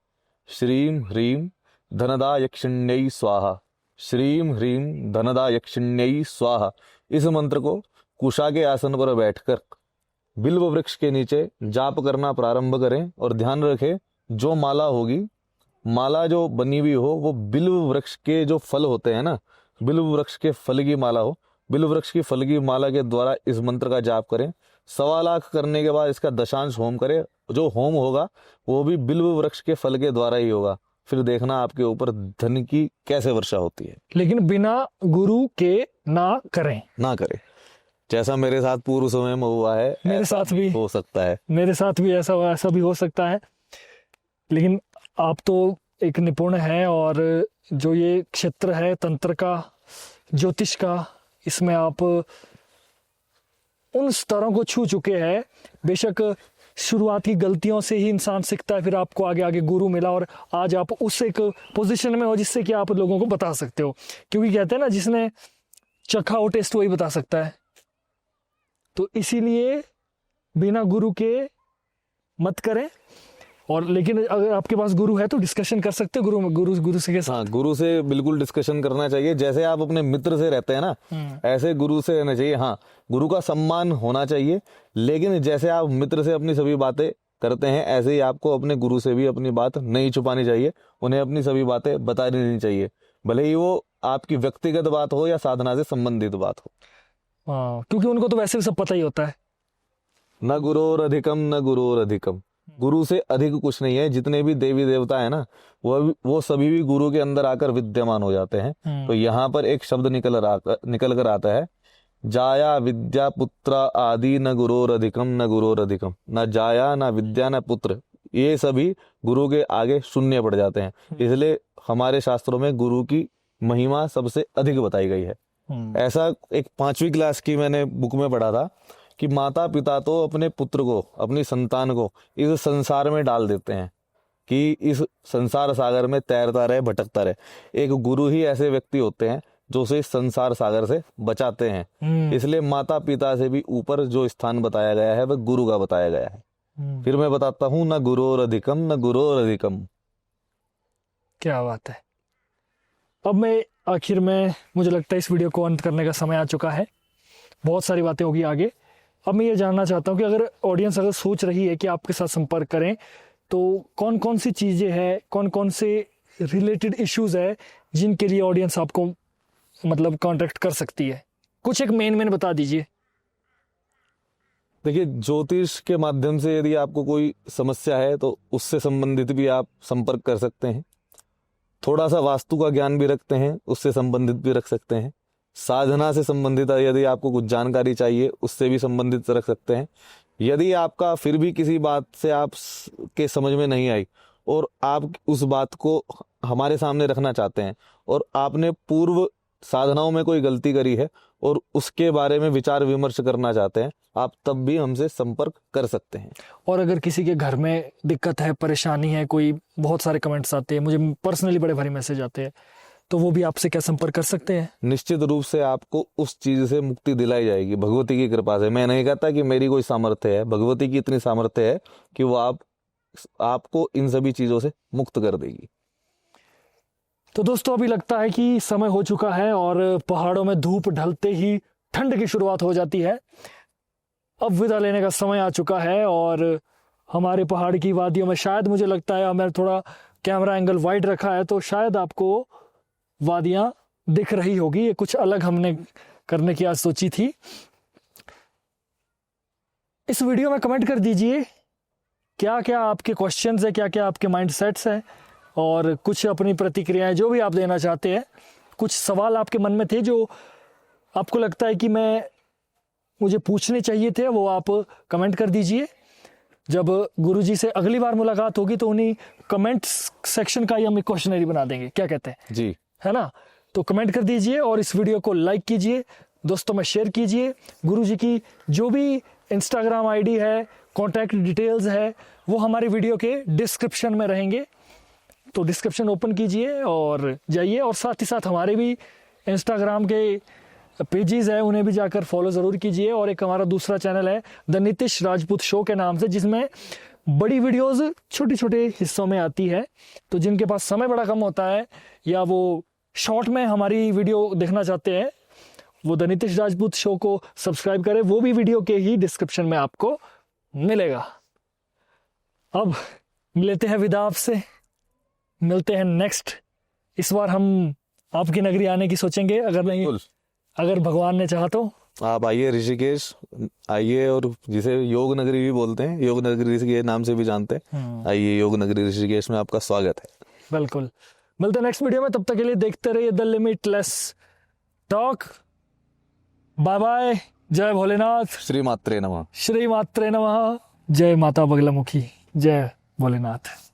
श्रीम ह्रीम धनदा यक्षिण्यै स्वाहा, श्रीम ह्रीम धनदा यक्षिण्यै स्वाहा। इस मंत्र को कुशा के आसन पर बैठकर बिल्व वृक्ष के नीचे जाप करना प्रारंभ करें और ध्यान रखें जो माला होगी, माला जो बनी हुई हो वो बिल्व वृक्ष के जो फल होते हैं ना, बिल्व वृक्ष के फल की माला हो, बिल्व वृक्ष की फल की माला के द्वारा इस मंत्र का जाप करें। 1.25 लाख करने के बाद इसका दशांश होम करें। जो होम होगा वो भी बिल्व वृक्ष के फल के द्वारा ही होगा। फिर देखना आपके ऊपर धन की कैसे वर्षा होती है। लेकिन बिना गुरु के ना करें। ना करें, जैसा मेरे साथ पूर्व समय में हुआ है मेरे साथ भी हो सकता है। मेरे साथ भी ऐसा भी हो सकता है। लेकिन आप तो एक निपुण हैं और जो ये क्षेत्र है तंत्र का, ज्योतिष का, इसमें आप उन स्तरों को छू चुके हैं। बेशक शुरुआत की गलतियों से ही इंसान सीखता है, फिर आपको आगे आगे गुरु मिला और आज आप उस एक पोजीशन में हो जिससे कि आप लोगों को बता सकते हो। क्योंकि कहते हैं ना, जिसने चखा हो टेस्ट वही बता सकता है। तो इसीलिए बिना गुरु के मत करें। और लेकिन अगर आपके पास गुरु है तो डिस्कशन कर सकते हो गुरु से के साथ। हाँ, गुरु से बिल्कुल डिस्कशन करना चाहिए। जैसे आप अपने मित्र से रहते हैं ना, ऐसे गुरु से रहना चाहिए। हाँ, गुरु का सम्मान होना चाहिए, लेकिन जैसे आप मित्र से अपनी सभी बातें करते हैं ऐसे ही आपको अपने गुरु से भी अपनी बात नहीं छुपानी चाहिए। उन्हें अपनी सभी बातें बता देनी चाहिए, भले ही वो आपकी व्यक्तिगत बात हो या साधना से संबंधित बात हो। हाँ, क्योंकि उनको तो वैसे भी सब पता ही होता है। न गुरोर अधिकम न गुरोर अधिकम, गुरु से अधिक कुछ नहीं है। जितने भी देवी देवता है ना, वो सभी भी गुरु के अंदर आकर विद्यमान हो जाते हैं। तो यहाँ पर एक शब्द निकल कर आता है, जाया विद्या पुत्र आदि न गुरोर अधिकम न गुरोर अधिकम। न जाया न विद्या न पुत्र, ये सभी गुरु के आगे शून्य पड़ जाते हैं। इसलिए हमारे शास्त्रों में गुरु की महिमा सबसे अधिक बताई गई है। ऐसा एक 5वीं क्लास की मैंने बुक में पढ़ा था कि माता पिता तो अपने पुत्र को, अपनी संतान को इस संसार में डाल देते हैं कि इस संसार सागर में तैरता रहे, भटकता रहे। एक गुरु ही ऐसे व्यक्ति होते हैं जो उसे इस संसार सागर से बचाते हैं। इसलिए माता पिता से भी ऊपर जो स्थान बताया गया है वह गुरु का बताया गया है। फिर मैं बताता हूं, न गुरोर अधिकम न गुरोर अधिकम। क्या बात है। अब मैं आखिर में, मुझे लगता है इस वीडियो को अंत करने का समय आ चुका है। बहुत सारी बातें होगी आगे। अब मैं ये जानना चाहता हूँ कि अगर ऑडियंस अगर सोच रही है कि आपके साथ संपर्क करें, तो कौन कौन सी चीज़ें हैं, कौन कौन से रिलेटेड इश्यूज है जिनके लिए ऑडियंस आपको मतलब कांटेक्ट कर सकती है? कुछ एक मेन बता दीजिए। देखिए, ज्योतिष के माध्यम से यदि आपको कोई समस्या है तो उससे संबंधित भी आप संपर्क कर सकते हैं। थोड़ा सा वास्तु का ज्ञान भी रखते हैं, उससे संबंधित भी रख सकते हैं। साधना से संबंधित यदि आपको कुछ जानकारी चाहिए उससे भी संबंधित रख सकते हैं। यदि आपका फिर भी किसी बात से आप के समझ में नहीं आई और आप उस बात को हमारे सामने रखना चाहते हैं और आपने पूर्व साधनाओं में कोई गलती करी है और उसके बारे में विचार विमर्श करना चाहते हैं, आप तब भी हमसे संपर्क कर सकते हैं। और अगर किसी के घर में दिक्कत है, परेशानी है, कोई बहुत सारे कमेंट्स आते हैं, मुझे पर्सनली बड़े भारी मैसेज आते हैं, तो वो भी आपसे क्या संपर्क कर सकते हैं? निश्चित रूप से आपको उस चीज से मुक्ति दिलाई जाएगी भगवती की कृपा से। मैं नहीं कहता कि मेरी कोई सामर्थ्य है, भगवती की इतनी सामर्थ्य है कि वो आपको इन सभी चीजों से मुक्त कर देगी। तो दोस्तों, अभी लगता है कि समय हो चुका है और पहाड़ों में धूप ढलते ही ठंड की शुरुआत हो जाती है। अब विदा लेने का समय आ चुका है और हमारे पहाड़ की वादियों में शायद, मुझे लगता है, हमें थोड़ा कैमरा एंगल वाइड रखा है तो शायद आपको वादियां दिख रही होगी। ये कुछ अलग हमने करने की आज सोची थी। इस वीडियो में कमेंट कर दीजिए क्या क्या आपके क्वेश्चंस है, क्या क्या आपके माइंडसेट्स हैं और कुछ अपनी प्रतिक्रियाएं जो भी आप देना चाहते हैं। कुछ सवाल आपके मन में थे जो आपको लगता है कि मुझे पूछने चाहिए थे, वो आप कमेंट कर दीजिए। जब गुरुजी से अगली बार मुलाकात होगी तो उन्हीं कमेंट सेक्शन का ही हम एक क्वेश्चनरी बना देंगे। क्या कहते हैं जी, है ना? तो कमेंट कर दीजिए और इस वीडियो को लाइक कीजिए, दोस्तों में शेयर कीजिए। गुरुजी की जो भी इंस्टाग्राम आईडी है, कॉन्टैक्ट डिटेल्स है, वो हमारे वीडियो के डिस्क्रिप्शन में रहेंगे। तो डिस्क्रिप्शन ओपन कीजिए और जाइए, और साथ ही साथ हमारे भी इंस्टाग्राम के पेजेस है, उन्हें भी जाकर फॉलो ज़रूर कीजिए। और एक हमारा दूसरा चैनल है द नितिश राजपूत शो के नाम से, जिसमें बड़ी वीडियोस छोटे छोटे हिस्सों में आती है। तो जिनके पास समय बड़ा कम होता है या वो शॉर्ट में हमारी वीडियो देखना चाहते हैं, वो द नितिश राजपूत शो को सब्सक्राइब करें, वो भी वीडियो के ही डिस्क्रिप्शन में आपको मिलेगा। अब लेते हैं विदा आपसे, मिलते हैं नेक्स्ट। इस बार हम आपकी नगरी आने की सोचेंगे, अगर नहीं, अगर भगवान ने चाहा तो आप आइए ऋषिकेश, आइए, और जिसे योग नगरी भी बोलते हैं, योग नगरी के नाम से भी जानते हैं, आइए योग नगरी ऋषिकेश में आपका स्वागत है। बिल्कुल। मिलते हैं नेक्स्ट वीडियो में, तब तक के लिए देखते रहिए the limitless talk. Bye bye. जय भोलेनाथ। श्री मात्रे नमः। श्री मात्रे नमः। जय माता बगलामुखी। जय भोलेनाथ।